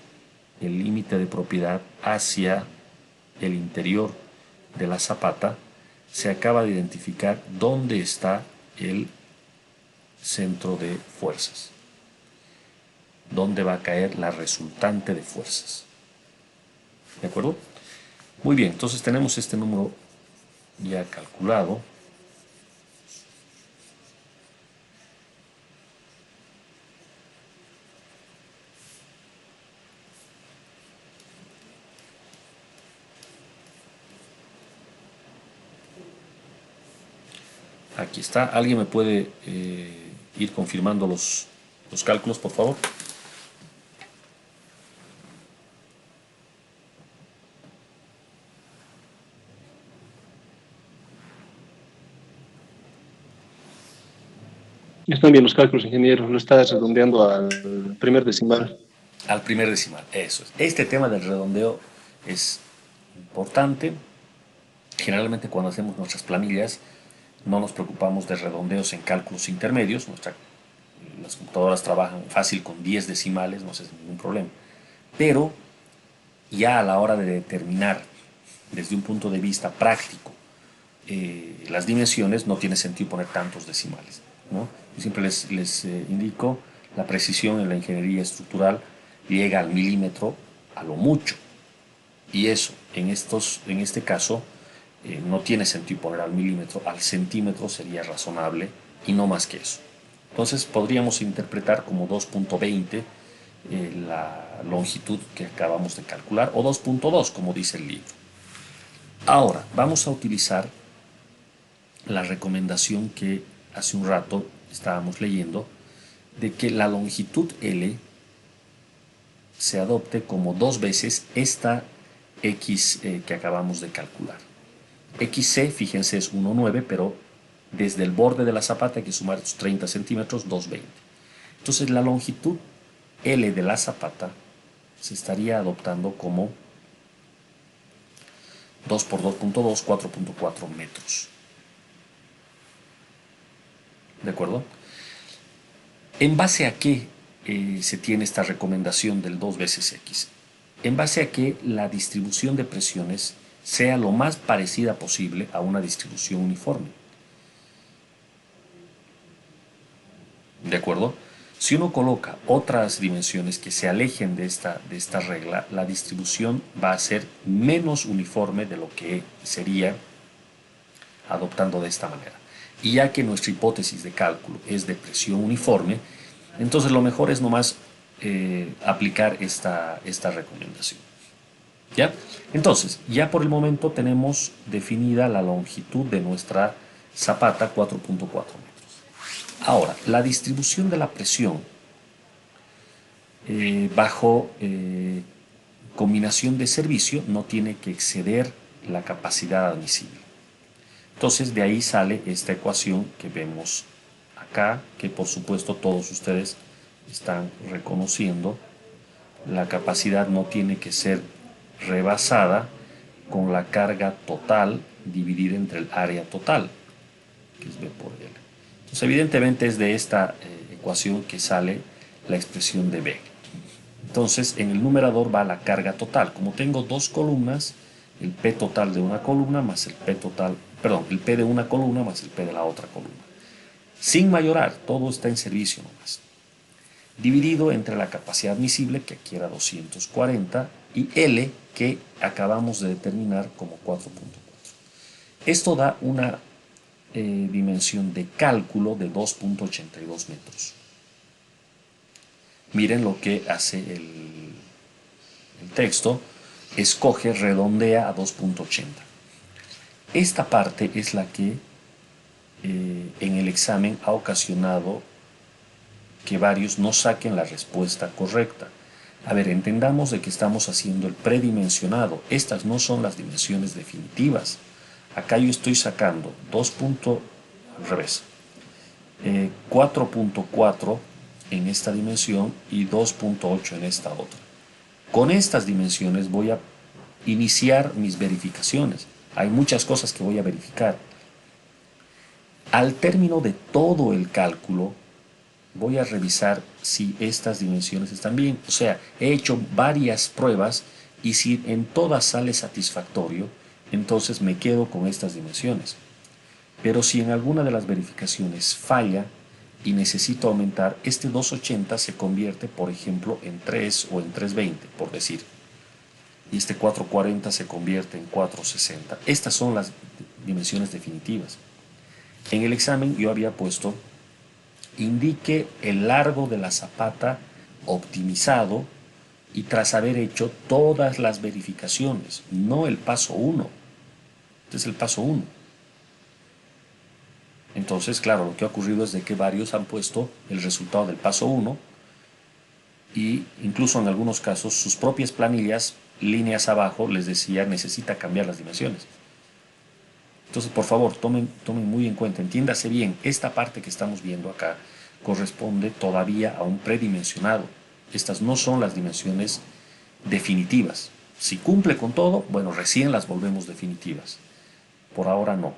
el límite de propiedad hacia el interior de la zapata, se acaba de identificar dónde está el centro de fuerzas, dónde va a caer la resultante de fuerzas. ¿De acuerdo? Muy bien, entonces tenemos este número ya calculado. Aquí está. ¿Alguien me puede ir confirmando los cálculos, por favor? Están bien los cálculos, ingeniero. Lo está redondeando al primer decimal. Al primer decimal, eso es. Este tema del redondeo es importante. Generalmente cuando hacemos nuestras planillas no nos preocupamos de redondeos en cálculos intermedios. Las computadoras trabajan fácil con 10 decimales, no es ningún problema. Pero ya a la hora de determinar desde un punto de vista práctico las dimensiones, no tiene sentido poner tantos decimales, ¿no? Yo siempre les indico, la precisión en la ingeniería estructural llega al milímetro a lo mucho. Y eso, en este caso, no tiene sentido poner al milímetro, al centímetro sería razonable y no más que eso. Entonces podríamos interpretar como 2.20 la longitud que acabamos de calcular, o 2.2 como dice el libro. Ahora vamos a utilizar la recomendación que hace un rato estábamos leyendo, de que la longitud L se adopte como 2 veces esta X que acabamos de calcular. XC, fíjense, es 1,9, pero desde el borde de la zapata hay que sumar estos 30 centímetros, 2,20. Entonces la longitud L de la zapata se estaría adoptando como 2 por 2.2, 4.4 metros. ¿De acuerdo? ¿En base a qué se tiene esta recomendación del 2 veces X? En base a que la distribución de presiones sea lo más parecida posible a una distribución uniforme. ¿De acuerdo? Si uno coloca otras dimensiones que se alejen de esta regla, la distribución va a ser menos uniforme de lo que sería adoptando de esta manera. Y ya que nuestra hipótesis de cálculo es de presión uniforme, entonces lo mejor es nomás aplicar esta recomendación. ¿Ya? Entonces, ya por el momento tenemos definida la longitud de nuestra zapata, 4.4 metros. Ahora, la distribución de la presión bajo combinación de servicio no tiene que exceder la capacidad admisible. Entonces, de ahí sale esta ecuación que vemos acá, que por supuesto todos ustedes están reconociendo. La capacidad no tiene que ser rebasada con la carga total dividida entre el área total, que es B por L. Entonces, evidentemente es de esta ecuación que sale la expresión de B. Entonces, en el numerador va la carga total. Como tengo dos columnas, el P total de una columna más el P total, perdón, el P de una columna más el P de la otra columna. Sin mayorar, todo está en servicio nomás. Dividido entre la capacidad admisible, que aquí era 240, y L que acabamos de determinar como 4.4. Esto da una dimensión de cálculo de 2.82 metros. Miren lo que hace el texto. Escoge, redondea a 2.80. Esta parte es la que en el examen ha ocasionado que varios no saquen la respuesta correcta. A ver, entendamos de que estamos haciendo el predimensionado. Estas no son las dimensiones definitivas. Acá yo estoy sacando 4.4 en esta dimensión y 2.8 en esta otra. Con estas dimensiones voy a iniciar mis verificaciones. Hay muchas cosas que voy a verificar. Al término de todo el cálculo, voy a revisar si estas dimensiones están bien. O sea, he hecho varias pruebas y si en todas sale satisfactorio, entonces me quedo con estas dimensiones. Pero si en alguna de las verificaciones falla y necesito aumentar, este 280 se convierte, por ejemplo, en 3 o en 320, por decir. Y este 440 se convierte en 460. Estas son las dimensiones definitivas. En el examen yo había puesto, indique el largo de la zapata optimizado y tras haber hecho todas las verificaciones, no el paso 1. Este es el paso 1. Entonces, claro, lo que ha ocurrido es de que varios han puesto el resultado del paso 1 y incluso en algunos casos sus propias planillas, líneas abajo, les decía necesita cambiar las dimensiones. Entonces, por favor, tomen muy en cuenta, entiéndase bien, esta parte que estamos viendo acá corresponde todavía a un predimensionado. Estas no son las dimensiones definitivas. Si cumple con todo, bueno, recién las volvemos definitivas. Por ahora no.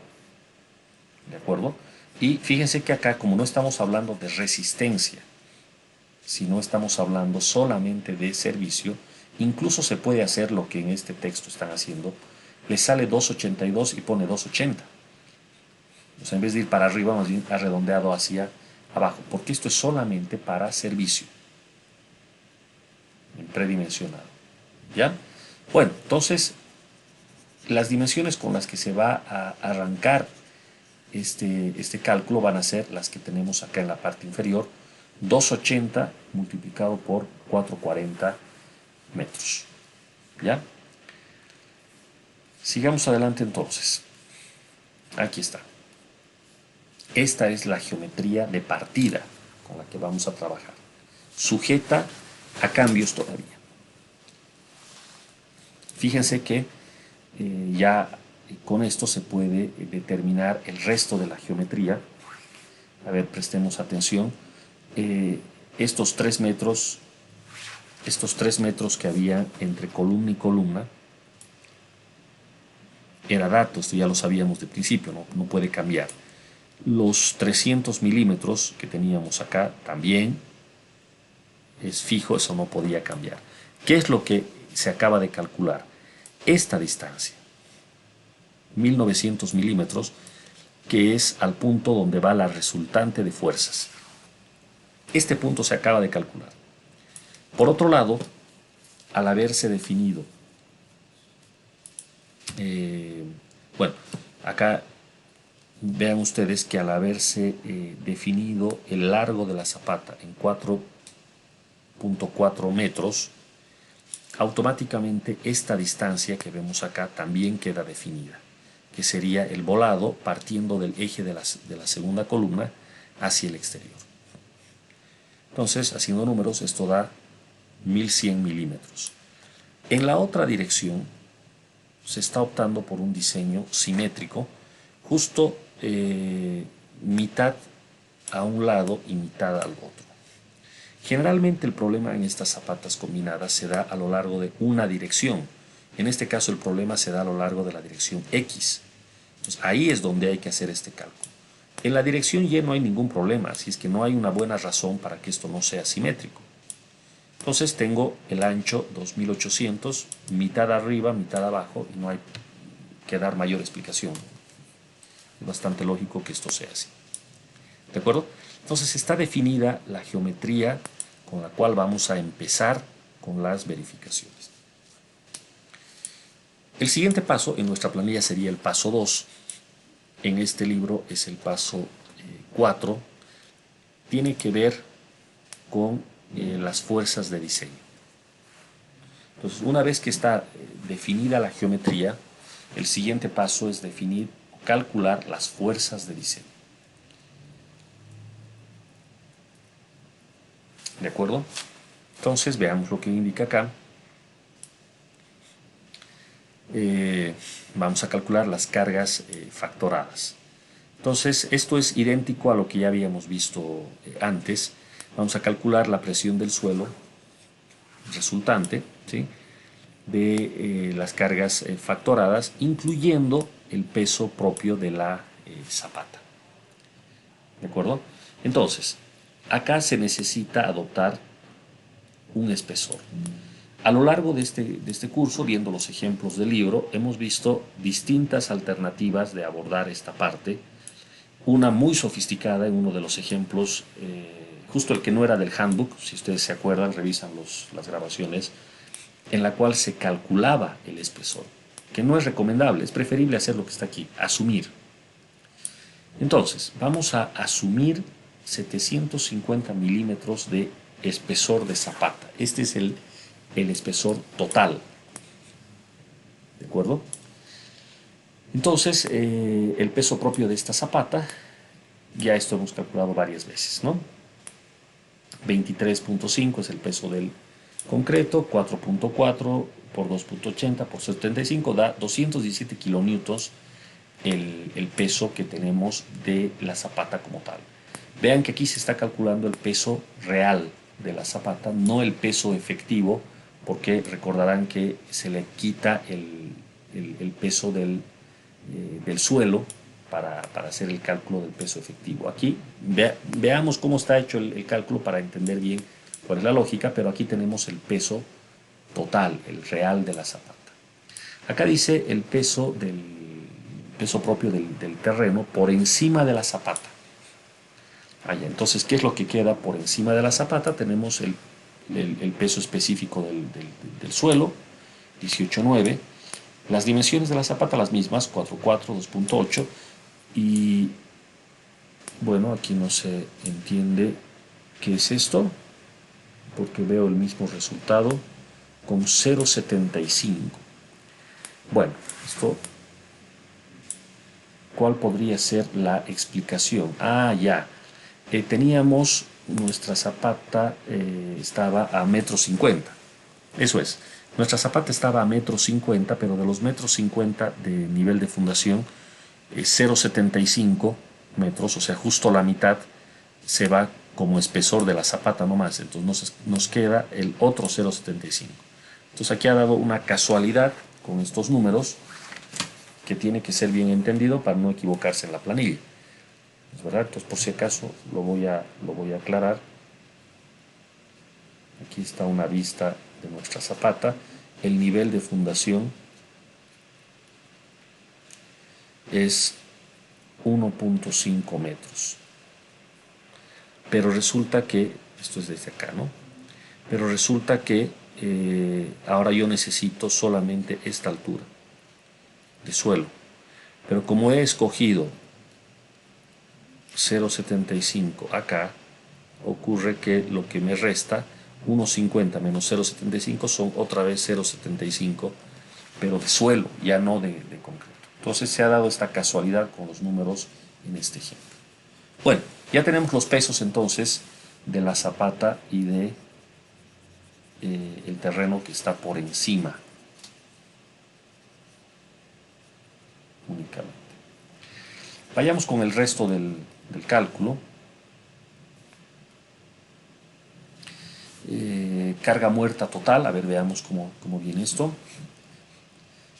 ¿De acuerdo? Y fíjense que acá, como no estamos hablando de resistencia, sino estamos hablando solamente de servicio, incluso se puede hacer lo que en este texto están haciendo. Le sale 282 y pone 280. O sea, en vez de ir para arriba, más bien ha redondeado hacia abajo, porque esto es solamente para servicio, en predimensionado. ¿Ya? Bueno, entonces, las dimensiones con las que se va a arrancar este cálculo van a ser las que tenemos acá en la parte inferior, 280 multiplicado por 440 metros. ¿Ya? Sigamos adelante entonces. Aquí está. Esta es la geometría de partida con la que vamos a trabajar, sujeta a cambios todavía. Fíjense que ya con esto se puede determinar el resto de la geometría. A ver, prestemos atención. Estos 3 metros que había entre columna y columna, era dato, esto ya lo sabíamos de principio, no puede cambiar. Los 300 milímetros que teníamos acá también es fijo, eso no podía cambiar. ¿Qué es lo que se acaba de calcular? Esta distancia, 1900 milímetros, que es al punto donde va la resultante de fuerzas. Este punto se acaba de calcular. Por otro lado, al haberse definido, bueno, acá vean ustedes que al haberse definido el largo de la zapata en 4.4 metros, automáticamente esta distancia que vemos acá también queda definida, que sería el volado partiendo del eje de la segunda columna hacia el exterior. Entonces, haciendo números, esto da 1100 milímetros. En la otra dirección se está optando por un diseño simétrico, justo mitad a un lado y mitad al otro. Generalmente el problema en estas zapatas combinadas se da a lo largo de una dirección. En este caso el problema se da a lo largo de la dirección X. Entonces ahí es donde hay que hacer este cálculo. En la dirección Y no hay ningún problema, así es que no hay una buena razón para que esto no sea simétrico. Entonces tengo el ancho 2800, mitad arriba, mitad abajo, y no hay que dar mayor explicación. Es bastante lógico que esto sea así. ¿De acuerdo? Entonces está definida la geometría con la cual vamos a empezar con las verificaciones. El siguiente paso en nuestra planilla sería el paso 2. En este libro es el paso 4. Tiene que ver con las fuerzas de diseño. Entonces, una vez que está definida la geometría, el siguiente paso es definir o calcular las fuerzas de diseño. ¿De acuerdo? Entonces, veamos lo que indica acá. Vamos a calcular las cargas factoradas. Entonces, esto es idéntico a lo que ya habíamos visto antes. Vamos a calcular la presión del suelo resultante, ¿sí?, de las cargas factoradas, incluyendo el peso propio de la zapata. ¿De acuerdo? Entonces, acá se necesita adoptar un espesor. A lo largo de este curso, viendo los ejemplos del libro, hemos visto distintas alternativas de abordar esta parte. Una muy sofisticada en uno de los ejemplos, justo el que no era del handbook, si ustedes se acuerdan, revisan las grabaciones, en la cual se calculaba el espesor, que no es recomendable, es preferible hacer lo que está aquí, asumir. Entonces, vamos a asumir 750 milímetros de espesor de zapata. Este es el espesor total. ¿De acuerdo? Entonces, el peso propio de esta zapata, ya esto hemos calculado varias veces, ¿no? 23.5 es el peso del concreto, 4.4 por 2.80 por 75 da 217 kilonewtons el peso que tenemos de la zapata como tal. Vean que aquí se está calculando el peso real de la zapata, no el peso efectivo, porque recordarán que se le quita el peso del suelo para hacer el cálculo del peso efectivo. Aquí veamos cómo está hecho el cálculo para entender bien cuál es la lógica, pero aquí tenemos el peso total, el real de la zapata. Acá dice el peso propio del terreno por encima de la zapata. Entonces, ¿qué es lo que queda por encima de la zapata? Tenemos el peso específico del suelo, 18,9. Las dimensiones de la zapata las mismas, 4,4, 2,8. Y bueno, aquí no se entiende qué es esto, porque veo el mismo resultado con 0,75. Bueno, esto, ¿cuál podría ser la explicación? Ya. Teníamos nuestra zapata, estaba a 1,50 m. Eso es. Nuestra zapata estaba a 1,50 m, pero de los 1,50 m de nivel de fundación, 0,75 metros, o sea, justo la mitad, se va como espesor de la zapata nomás. Entonces nos queda el otro 0,75. Entonces aquí ha dado una casualidad con estos números que tiene que ser bien entendido para no equivocarse en la planilla. ¿Es verdad? Entonces, por si acaso, lo voy a aclarar. Aquí está una vista de nuestra zapata. El nivel de fundación es 1,5 metros. Pero resulta que, esto es desde acá, ¿no? Pero resulta que ahora yo necesito solamente esta altura de suelo. Pero como he escogido 0,75 acá, ocurre que lo que me resta, 1,50 menos 0,75 son otra vez 0,75, pero de suelo, ya no de concreto. Entonces se ha dado esta casualidad con los números en este ejemplo. Bueno, ya tenemos los pesos entonces de la zapata y de el terreno que está por encima únicamente. Vayamos con el resto del cálculo. Carga muerta total, a ver, veamos cómo viene esto.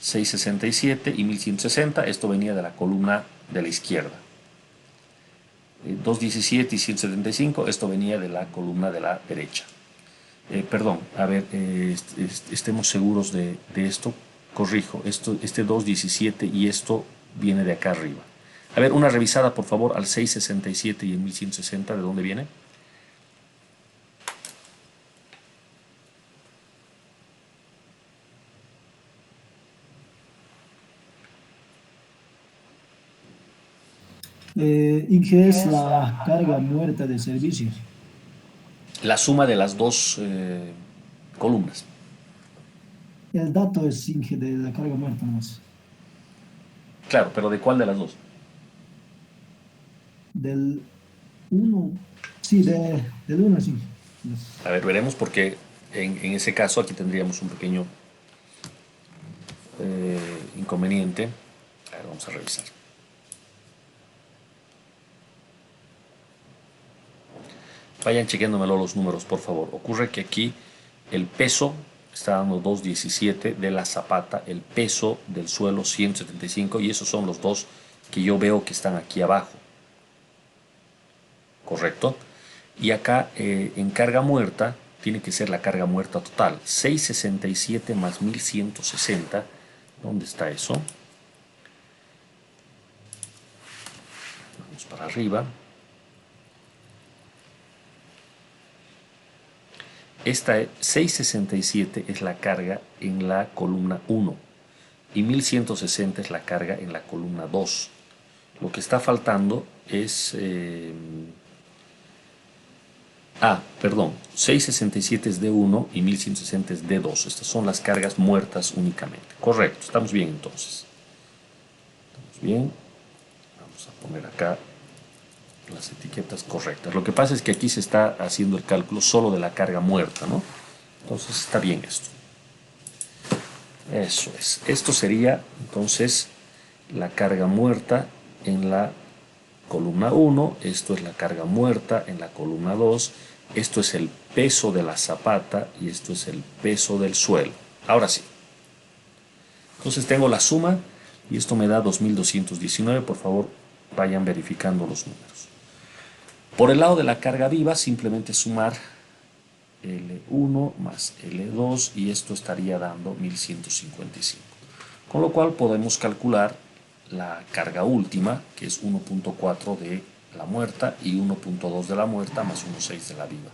667 y 1160, esto venía de la columna de la izquierda. 217 y 175, esto venía de la columna de la derecha. Perdón, a ver, estemos seguros de esto. Corrijo, este 217 y esto viene de acá arriba. A ver, una revisada por favor al 667 y el 1160, ¿de dónde viene? Inge es la carga muerta de servicio. La suma de las dos columnas. El dato es Inge de la carga muerta más. Claro, pero ¿de cuál de las dos? Del uno, sí, del uno sí. A ver, veremos porque en ese caso aquí tendríamos un pequeño inconveniente. A ver, vamos a revisar. Vayan chequeándomelo los números, por favor. Ocurre que aquí el peso está dando 217 de la zapata, el peso del suelo 175 y esos son los dos que yo veo que están aquí abajo. ¿Correcto? Y acá en carga muerta tiene que ser la carga muerta total. 667 más 1160. ¿Dónde está eso? Vamos para arriba. Esta 667 es la carga en la columna 1 y 1160 es la carga en la columna 2. Lo que está faltando es... perdón, 667 es D1 y 1160 es D2. Estas son las cargas muertas únicamente. Correcto, estamos bien entonces. Estamos bien. Vamos a poner acá las etiquetas correctas. Lo que pasa es que aquí se está haciendo el cálculo solo de la carga muerta, ¿no? Entonces está bien esto. Eso es. Esto sería entonces la carga muerta en la columna 1. Esto es la carga muerta en la columna 2. Esto es el peso de la zapata y esto es el peso del suelo. Ahora sí. Entonces tengo la suma y esto me da 2219. Por favor, vayan verificando los números. Por el lado de la carga viva, simplemente sumar L1 más L2 y esto estaría dando 1155. Con lo cual podemos calcular la carga última, que es 1.4 de la muerta y 1.2 de la muerta más 1.6 de la viva.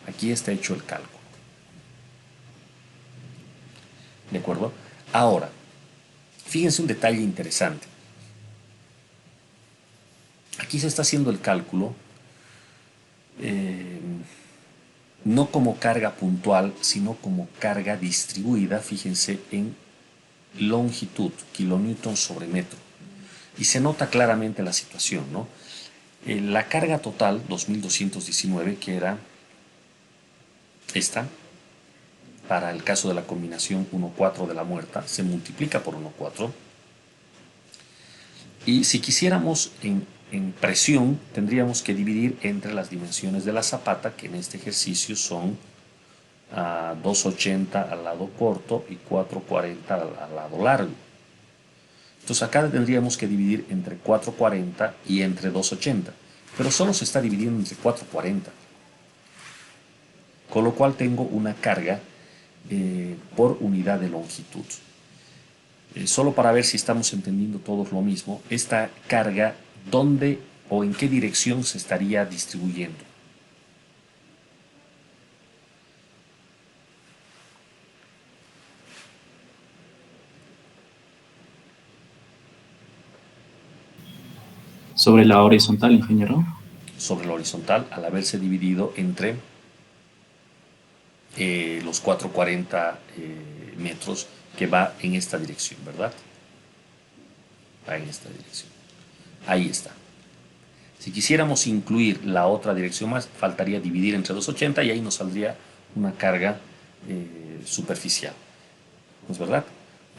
Aquí está hecho el cálculo. ¿De acuerdo? Ahora, fíjense un detalle interesante. Aquí se está haciendo el cálculo no como carga puntual, sino como carga distribuida, fíjense, en longitud, kilonewton sobre metro. Y se nota claramente la situación, ¿no? La carga total, 2219, que era esta, para el caso de la combinación 1,4 de la muerta, se multiplica por 1,4. Y si quisiéramos en presión, tendríamos que dividir entre las dimensiones de la zapata, que en este ejercicio son 280 al lado corto y 440 al lado largo. Entonces acá tendríamos que dividir entre 440 y entre 280, pero solo se está dividiendo entre 440. Con lo cual tengo una carga por unidad de longitud. Solo para ver si estamos entendiendo todos lo mismo, esta carga, ¿dónde o en qué dirección se estaría distribuyendo? Sobre la horizontal, ingeniero. Sobre la horizontal, al haberse dividido entre los 440 metros, que va en esta dirección, ¿verdad? Va en esta dirección. Ahí está. Si quisiéramos incluir la otra dirección más, faltaría dividir entre 280 y ahí nos saldría una carga superficial. ¿No es verdad?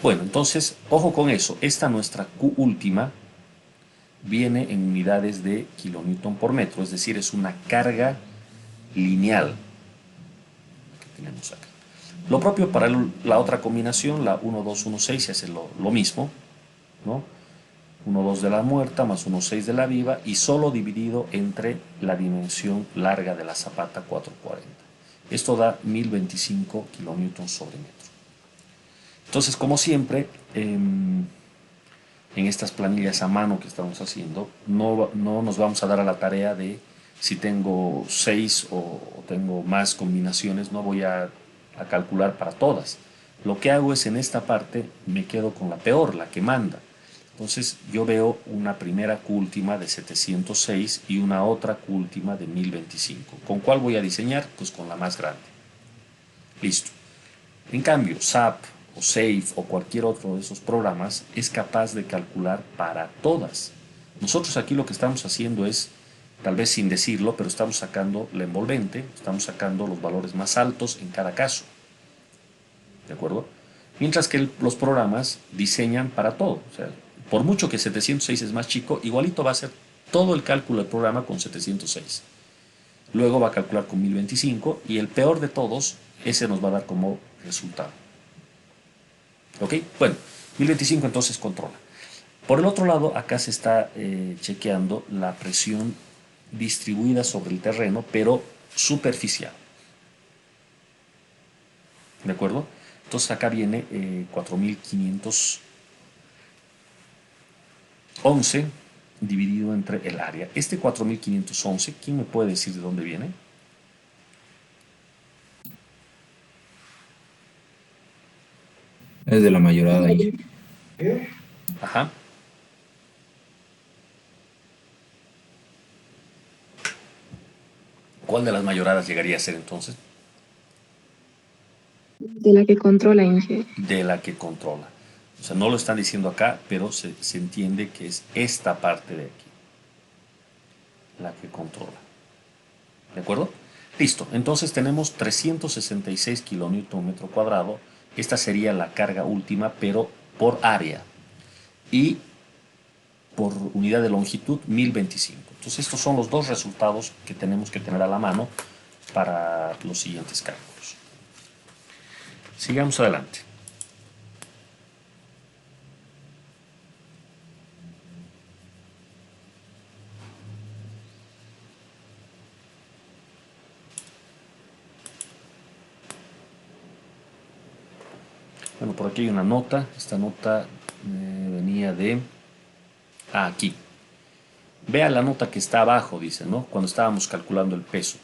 Bueno, entonces, ojo con eso. Esta nuestra Q última viene en unidades de kilonewton por metro, es decir, es una carga lineal que tenemos acá. Lo propio para la otra combinación, la 1, 2, 1, 6, se hace lo mismo, ¿no? 1, 2 de la muerta más 1, 6 de la viva y solo dividido entre la dimensión larga de la zapata, 440. Esto da 1025 kilonewtons sobre metro. Entonces, como siempre, en estas planillas a mano que estamos haciendo, no nos vamos a dar a la tarea de si tengo 6 o tengo más combinaciones, no voy a calcular para todas. Lo que hago es en esta parte me quedo con la peor, la que manda. Entonces yo veo una primera Q última de 706 y una otra Q última de 1025. ¿Con cuál voy a diseñar? Pues con la más grande. Listo. En cambio, SAP o SAFE o cualquier otro de esos programas es capaz de calcular para todas. Nosotros aquí lo que estamos haciendo es, tal vez sin decirlo, pero estamos sacando la envolvente, estamos sacando los valores más altos en cada caso. ¿De acuerdo? Mientras que los programas diseñan para todo. O sea, por mucho que 706 es más chico, igualito va a ser todo el cálculo del programa con 706. Luego va a calcular con 1025 y el peor de todos, ese nos va a dar como resultado. ¿Ok? Bueno, 1025 entonces controla. Por el otro lado, acá se está chequeando la presión distribuida sobre el terreno, pero superficial. ¿De acuerdo? Entonces acá viene 4511 dividido entre el área. Este 4511, ¿quién me puede decir de dónde viene? Es de la mayorada, Inge. Ajá. ¿Cuál de las mayoradas llegaría a ser entonces? De la que controla, Inge. De la que controla. O sea, no lo están diciendo acá, pero se entiende que es esta parte de aquí la que controla. ¿De acuerdo? Listo. Entonces tenemos 366 kilonewton metro cuadrado. Esta sería la carga última, pero por área. Y por unidad de longitud, 1025. Entonces estos son los dos resultados que tenemos que tener a la mano para los siguientes cálculos. Sigamos adelante. Bueno, por aquí hay una nota. Esta nota venía de... aquí. Vea la nota que está abajo, dice, ¿no? Cuando estábamos calculando el peso.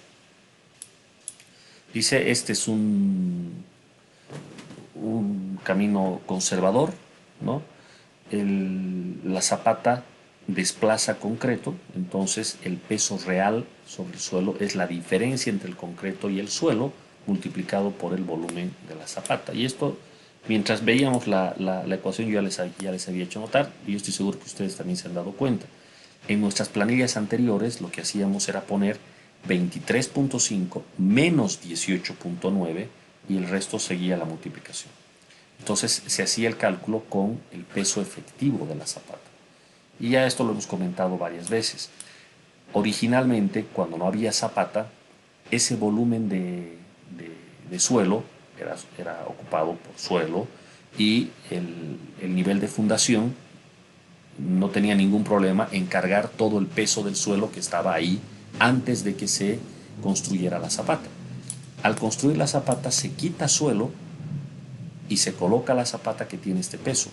Dice, este es un camino conservador, ¿no? La zapata desplaza concreto, entonces el peso real sobre el suelo es la diferencia entre el concreto y el suelo multiplicado por el volumen de la zapata. Y esto, mientras veíamos la ecuación, yo ya les había hecho notar, y yo estoy seguro que ustedes también se han dado cuenta. En nuestras planillas anteriores lo que hacíamos era poner 23.5 menos 18.9 y el resto seguía la multiplicación. Entonces se hacía el cálculo con el peso efectivo de la zapata. Y ya esto lo hemos comentado varias veces. Originalmente, cuando no había zapata, ese volumen de suelo era ocupado por suelo y el nivel de fundación no tenía ningún problema en cargar todo el peso del suelo que estaba ahí antes de que se construyera la zapata. Al construir la zapata se quita suelo y se coloca la zapata que tiene este peso.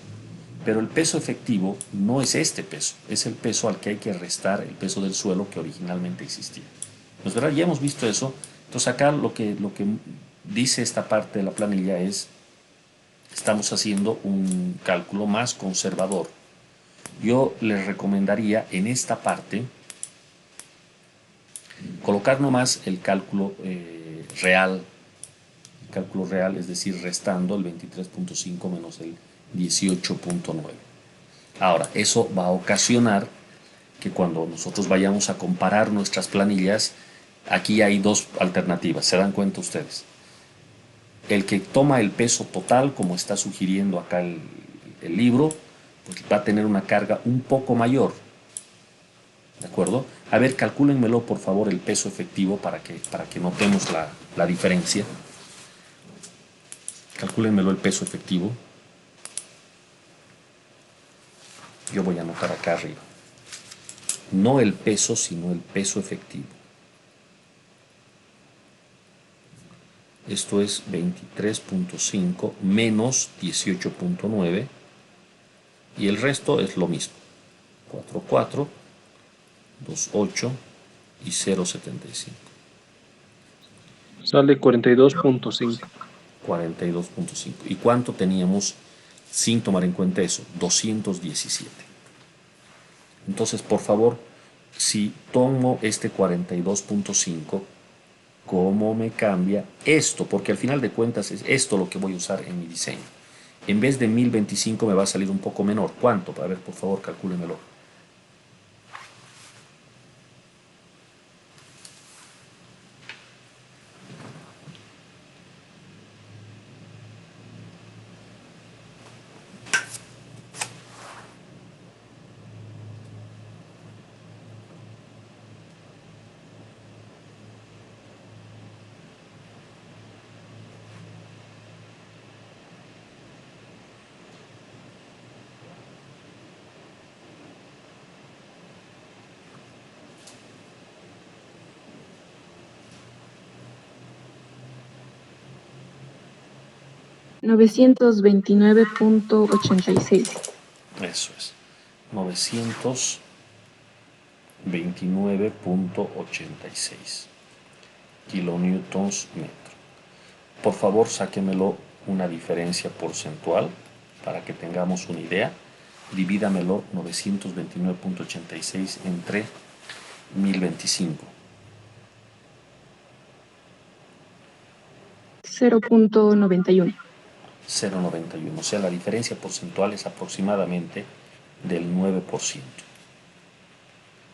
Pero el peso efectivo no es este peso, es el peso al que hay que restar el peso del suelo que originalmente existía. ¿No es verdad? Ya hemos visto eso. Entonces acá lo que dice esta parte de la planilla es, estamos haciendo un cálculo más conservador. Yo les recomendaría en esta parte colocar nomás el cálculo real. El cálculo real, es decir, restando el 23.5 menos el 18.9. Ahora, eso va a ocasionar que cuando nosotros vayamos a comparar nuestras planillas, aquí hay dos alternativas, ¿se dan cuenta ustedes? El que toma el peso total, como está sugiriendo acá el libro, pues va a tener una carga un poco mayor. ¿De acuerdo? A ver, calcúlenmelo por favor el peso efectivo para que notemos la diferencia. Calcúlenmelo el peso efectivo. Yo voy a anotar acá arriba. No el peso, sino el peso efectivo. Esto es 23.5 menos 18.9 y el resto es lo mismo. 4,4, 2,8 y 0,75. Sale 42.5. 42.5. ¿Y cuánto teníamos sin tomar en cuenta eso? 217. Entonces, por favor, si tomo este 42.5, ¿cómo me cambia esto? Porque al final de cuentas es esto lo que voy a usar en mi diseño. En vez de 1025 me va a salir un poco menor. ¿Cuánto? A ver, por favor, calcúlenmelo. $929.86. Eso es. 929.86 kilonewtons metro. Por favor, sáquemelo una diferencia porcentual para que tengamos una idea. Divídamelo 929.86 entre 1025. 0.91. 0,91. O sea, la diferencia porcentual es aproximadamente del 9%.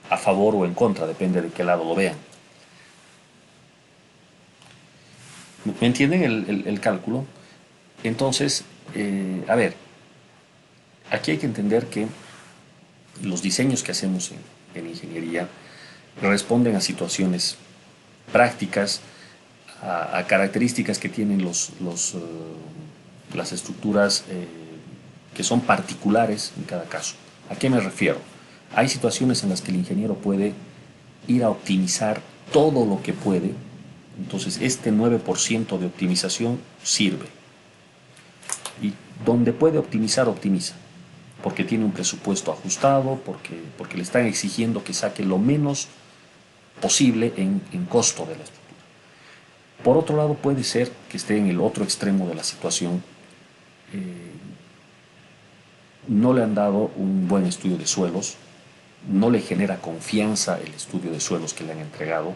A favor o en contra, depende de qué lado lo vean. ¿Me entienden el cálculo? Entonces, a ver, aquí hay que entender que los diseños que hacemos en ingeniería responden a situaciones prácticas, a características que tienen las estructuras que son particulares en cada caso. ¿A qué me refiero? Hay situaciones en las que el ingeniero puede ir a optimizar todo lo que puede. Entonces, este 9% de optimización sirve. Y donde puede optimizar, optimiza. Porque tiene un presupuesto ajustado, porque le están exigiendo que saque lo menos posible en costo de la estructura. Por otro lado, puede ser que esté en el otro extremo de la situación. No le han dado un buen estudio de suelos, no le genera confianza el estudio de suelos que le han entregado,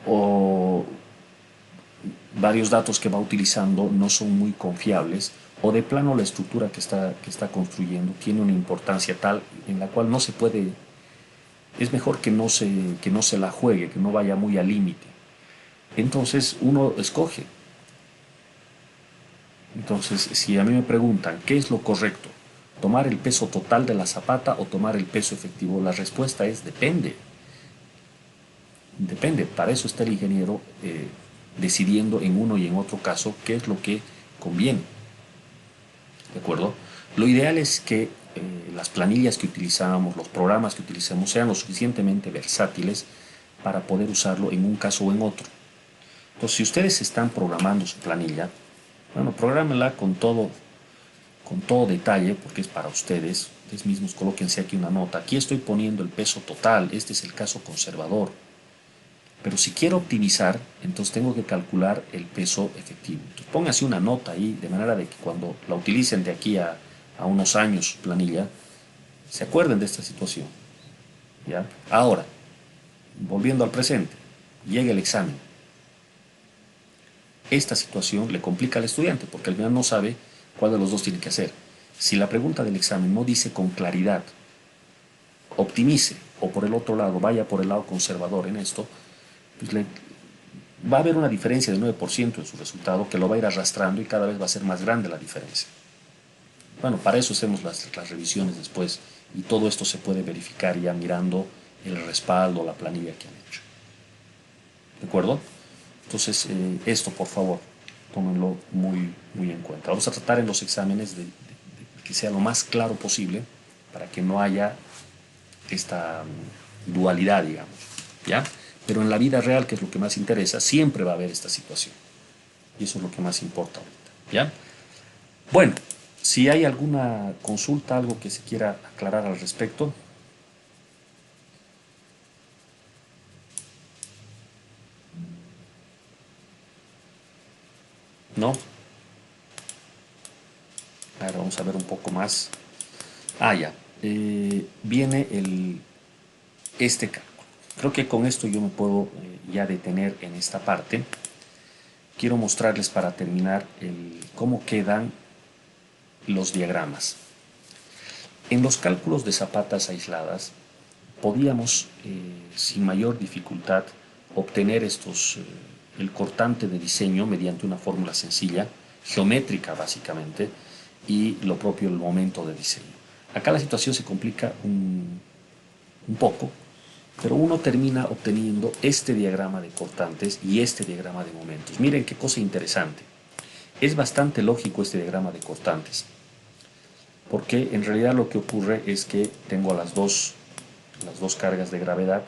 o varios datos que va utilizando no son muy confiables, o de plano la estructura que está construyendo tiene una importancia tal en la cual no se puede, es mejor que no se la juegue, que no vaya muy al límite. Entonces uno escoge. Entonces, si a mí me preguntan qué es lo correcto, tomar el peso total de la zapata o tomar el peso efectivo, la respuesta es depende. Depende, para eso está el ingeniero decidiendo en uno y en otro caso qué es lo que conviene. ¿De acuerdo? Lo ideal es que las planillas que utilizamos, los programas que utilicemos sean lo suficientemente versátiles para poder usarlo en un caso o en otro. Entonces, si ustedes están programando su planilla, bueno, prográmenla con todo detalle, porque es para ustedes. Ustedes mismos colóquense aquí una nota. Aquí estoy poniendo el peso total, este es el caso conservador. Pero si quiero optimizar, entonces tengo que calcular el peso efectivo. Entonces pónganse una nota ahí, de manera de que cuando la utilicen de aquí a unos años planilla, se acuerden de esta situación. ¿Ya? Ahora, volviendo al presente, llega el examen. Esta situación le complica al estudiante porque al final no sabe cuál de los dos tiene que hacer. Si la pregunta del examen no dice con claridad, optimice, o por el otro lado, vaya por el lado conservador en esto, pues va a haber una diferencia del 9% en su resultado que lo va a ir arrastrando y cada vez va a ser más grande la diferencia. Bueno, para eso hacemos las revisiones después y todo esto se puede verificar ya mirando el respaldo, la planilla que han hecho. ¿De acuerdo? Entonces, esto por favor, tómenlo muy, muy en cuenta. Vamos a tratar en los exámenes de que sea lo más claro posible para que no haya esta dualidad, digamos, ¿ya? Pero en la vida real, que es lo que más interesa, siempre va a haber esta situación. Y eso es lo que más importa ahorita, ¿ya? Bueno, si hay alguna consulta, algo que se quiera aclarar al respecto. ¿No? Ahora vamos a ver un poco más. Ah, ya. viene este cálculo. Creo que con esto yo me puedo ya detener en esta parte. Quiero mostrarles para terminar cómo quedan los diagramas. En los cálculos de zapatas aisladas podíamos sin mayor dificultad obtener el cortante de diseño mediante una fórmula sencilla, geométrica básicamente, y lo propio el momento de diseño. Acá la situación se complica un poco, pero uno termina obteniendo este diagrama de cortantes y este diagrama de momentos. Miren qué cosa interesante. Es bastante lógico este diagrama de cortantes, porque en realidad lo que ocurre es que tengo las dos cargas de gravedad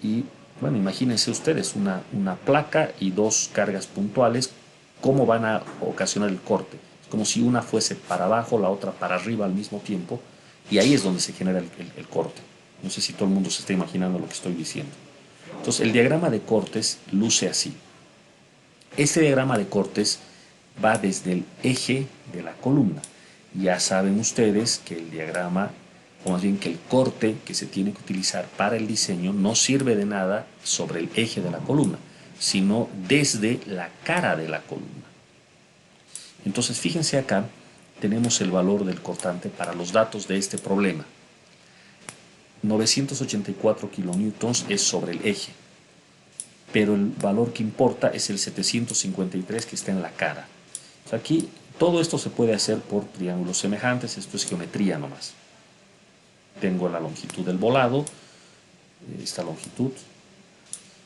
y, bueno, imagínense ustedes una placa y dos cargas puntuales, ¿cómo van a ocasionar el corte? Es como si una fuese para abajo, la otra para arriba al mismo tiempo, y ahí es donde se genera el corte. No sé si todo el mundo se está imaginando lo que estoy diciendo. Entonces, el diagrama de cortes luce así. Este diagrama de cortes va desde el eje de la columna. Ya saben ustedes que el diagrama, o más bien que el corte que se tiene que utilizar para el diseño no sirve de nada sobre el eje de la columna, sino desde la cara de la columna. Entonces, fíjense acá, tenemos el valor del cortante para los datos de este problema. 984 kilonewtons es sobre el eje, pero el valor que importa es el 753 que está en la cara. O sea, aquí todo esto se puede hacer por triángulos semejantes, esto es geometría nomás. Tengo la longitud del volado, esta longitud,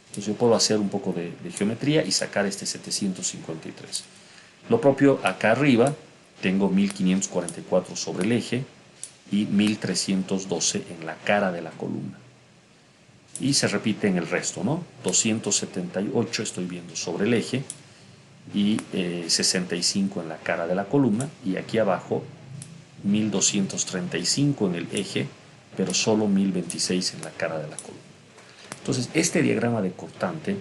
entonces yo puedo hacer un poco de geometría y sacar este 753. Lo propio acá arriba, tengo 1544 sobre el eje y 1312 en la cara de la columna. Y se repite en el resto, ¿no? 278 estoy viendo sobre el eje y 65 en la cara de la columna, y aquí abajo 1235 en el eje, pero solo 1026 en la cara de la columna. Entonces, este diagrama de cortante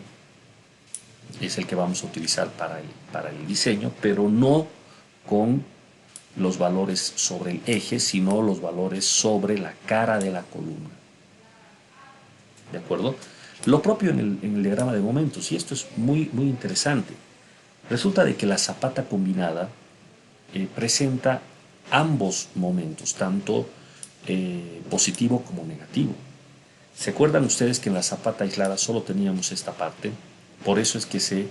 es el que vamos a utilizar para el diseño, pero no con los valores sobre el eje, sino los valores sobre la cara de la columna. ¿De acuerdo? Lo propio en el diagrama de momentos, y esto es muy, muy interesante. Resulta de que la zapata combinada presenta ambos momentos, tanto positivo como negativo. ¿Se acuerdan ustedes que en la zapata aislada solo teníamos esta parte? Por eso es que se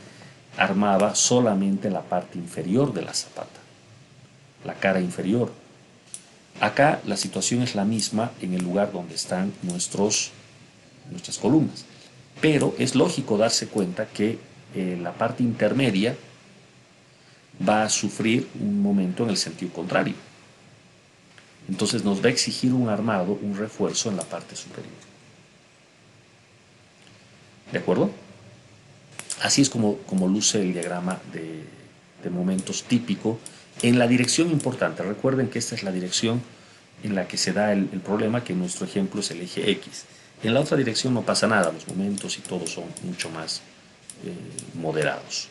armaba solamente la parte inferior de la zapata, la cara inferior. Acá la situación es la misma en el lugar donde están nuestras columnas, pero es lógico darse cuenta que la parte intermedia va a sufrir un momento en el sentido contrario. Entonces nos va a exigir un armado, un refuerzo en la parte superior. ¿De acuerdo? Así es como luce el diagrama de momentos típico en la dirección importante. Recuerden que esta es la dirección en la que se da el problema, que en nuestro ejemplo es el eje X. En la otra dirección no pasa nada, los momentos y todo son mucho más moderados.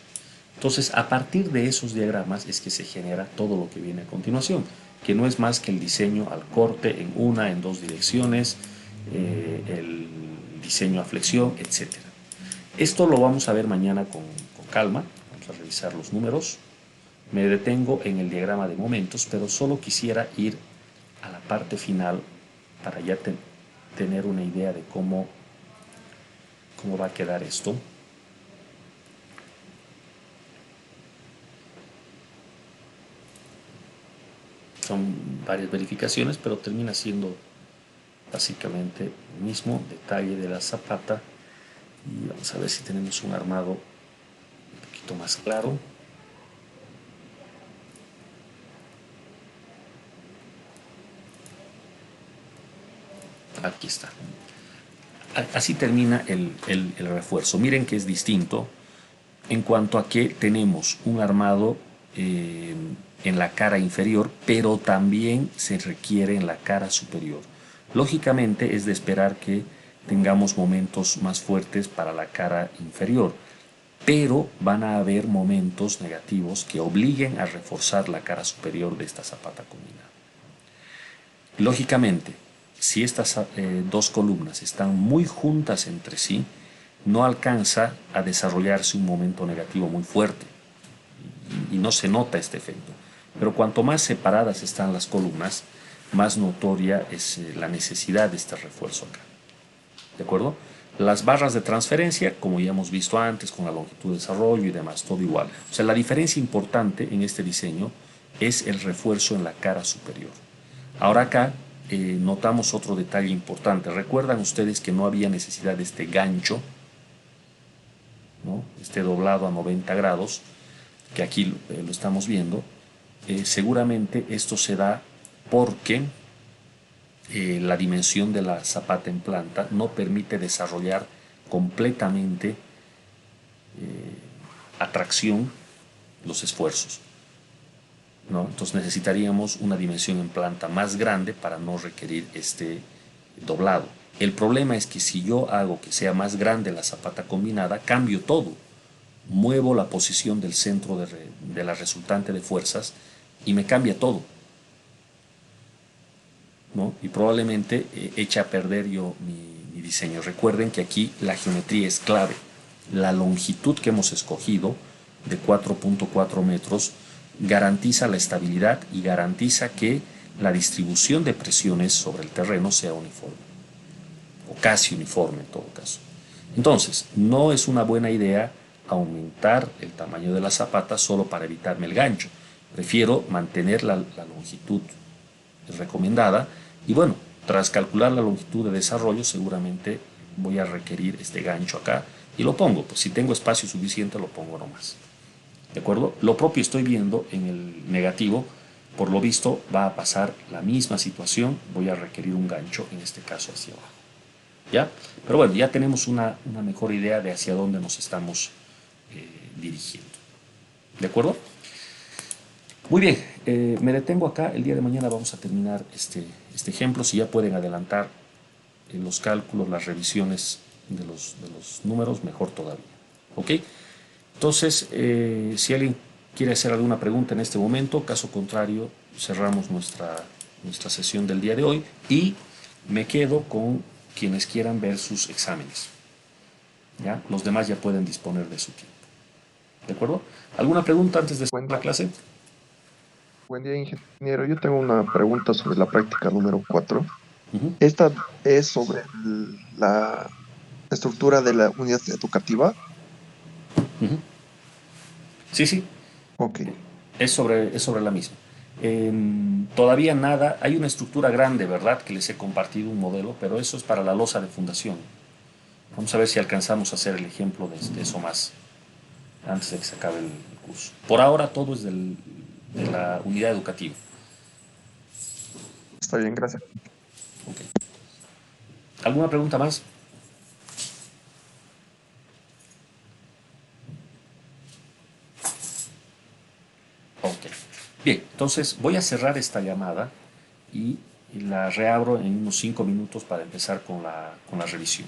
Entonces, a partir de esos diagramas es que se genera todo lo que viene a continuación, que no es más que el diseño al corte en una, en dos direcciones, el diseño a flexión, etc. Esto lo vamos a ver mañana con calma, vamos a revisar los números. Me detengo en el diagrama de momentos, pero solo quisiera ir a la parte final para ya tener una idea de cómo va a quedar esto. Son varias verificaciones, pero termina siendo básicamente el mismo detalle de la zapata. Y vamos a ver si tenemos un armado un poquito más claro. Aquí está. Así termina el refuerzo. Miren que es distinto en cuanto a que tenemos un armado en la cara inferior, pero también se requiere en la cara superior. Lógicamente es de esperar que tengamos momentos más fuertes para la cara inferior, pero van a haber momentos negativos que obliguen a reforzar la cara superior de esta zapata combinada. Lógicamente, si estas dos columnas están muy juntas entre sí, no alcanza a desarrollarse un momento negativo muy fuerte y no se nota este efecto. Pero cuanto más separadas están las columnas, más notoria es la necesidad de este refuerzo acá. ¿De acuerdo? Las barras de transferencia, como ya hemos visto antes, con la longitud de desarrollo y demás, todo igual. O sea, la diferencia importante en este diseño es el refuerzo en la cara superior. Ahora acá notamos otro detalle importante. Recuerdan ustedes que no había necesidad de este gancho, ¿no? Este doblado a 90 grados, que aquí lo estamos viendo. Seguramente esto se da porque la dimensión de la zapata en planta no permite desarrollar completamente a tracción los esfuerzos, ¿no? Entonces necesitaríamos una dimensión en planta más grande para no requerir este doblado. El problema es que si yo hago que sea más grande la zapata combinada, cambio todo. Muevo la posición del centro de la resultante de fuerzas y me cambia todo, ¿no? Y probablemente eche a perder yo mi diseño. Recuerden que aquí la geometría es clave. La longitud que hemos escogido de 4.4 metros garantiza la estabilidad y garantiza que la distribución de presiones sobre el terreno sea uniforme, o casi uniforme en todo caso. Entonces, no es una buena idea aumentar el tamaño de la zapata solo para evitarme el gancho. Prefiero mantener la longitud recomendada y bueno, tras calcular la longitud de desarrollo seguramente voy a requerir este gancho acá y lo pongo, pues si tengo espacio suficiente lo pongo nomás. ¿De acuerdo? Lo propio estoy viendo en el negativo, por lo visto va a pasar la misma situación, voy a requerir un gancho, en este caso hacia abajo. ¿Ya? Pero bueno, ya tenemos una mejor idea de hacia dónde nos estamos dirigiendo. ¿De acuerdo? Muy bien, me detengo acá. El día de mañana vamos a terminar este ejemplo. Si ya pueden adelantar los cálculos, las revisiones de los números, mejor todavía. ¿Ok? Entonces, si alguien quiere hacer alguna pregunta en este momento, caso contrario, cerramos nuestra sesión del día de hoy y me quedo con quienes quieran ver sus exámenes. ¿Ya? Los demás ya pueden disponer de su tiempo. ¿De acuerdo? ¿Alguna pregunta antes de Buen la día. clase? Buen día, ingeniero. Yo tengo una pregunta sobre la práctica número 4. Uh-huh. Esta es sobre la estructura de la unidad educativa. Uh-huh. Sí, sí, Ok, es sobre la misma. Todavía nada, hay una estructura grande, ¿verdad? Que les he compartido un modelo, pero eso es para la losa de fundación. Vamos a ver si alcanzamos a hacer el ejemplo de eso más antes de que se acabe el curso. Por ahora todo es de la unidad educativa. está bien, gracias. Okay. ¿Alguna pregunta más? Ok. Bien, entonces voy a cerrar esta llamada y la reabro en unos 5 minutos para empezar con la revisión.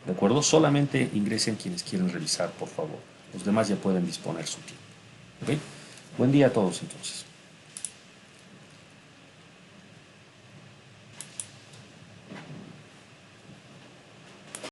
¿De acuerdo? Solamente ingresen quienes quieren revisar, por favor. Los demás ya pueden disponer su tiempo. ¿Ok? Buen día a todos entonces.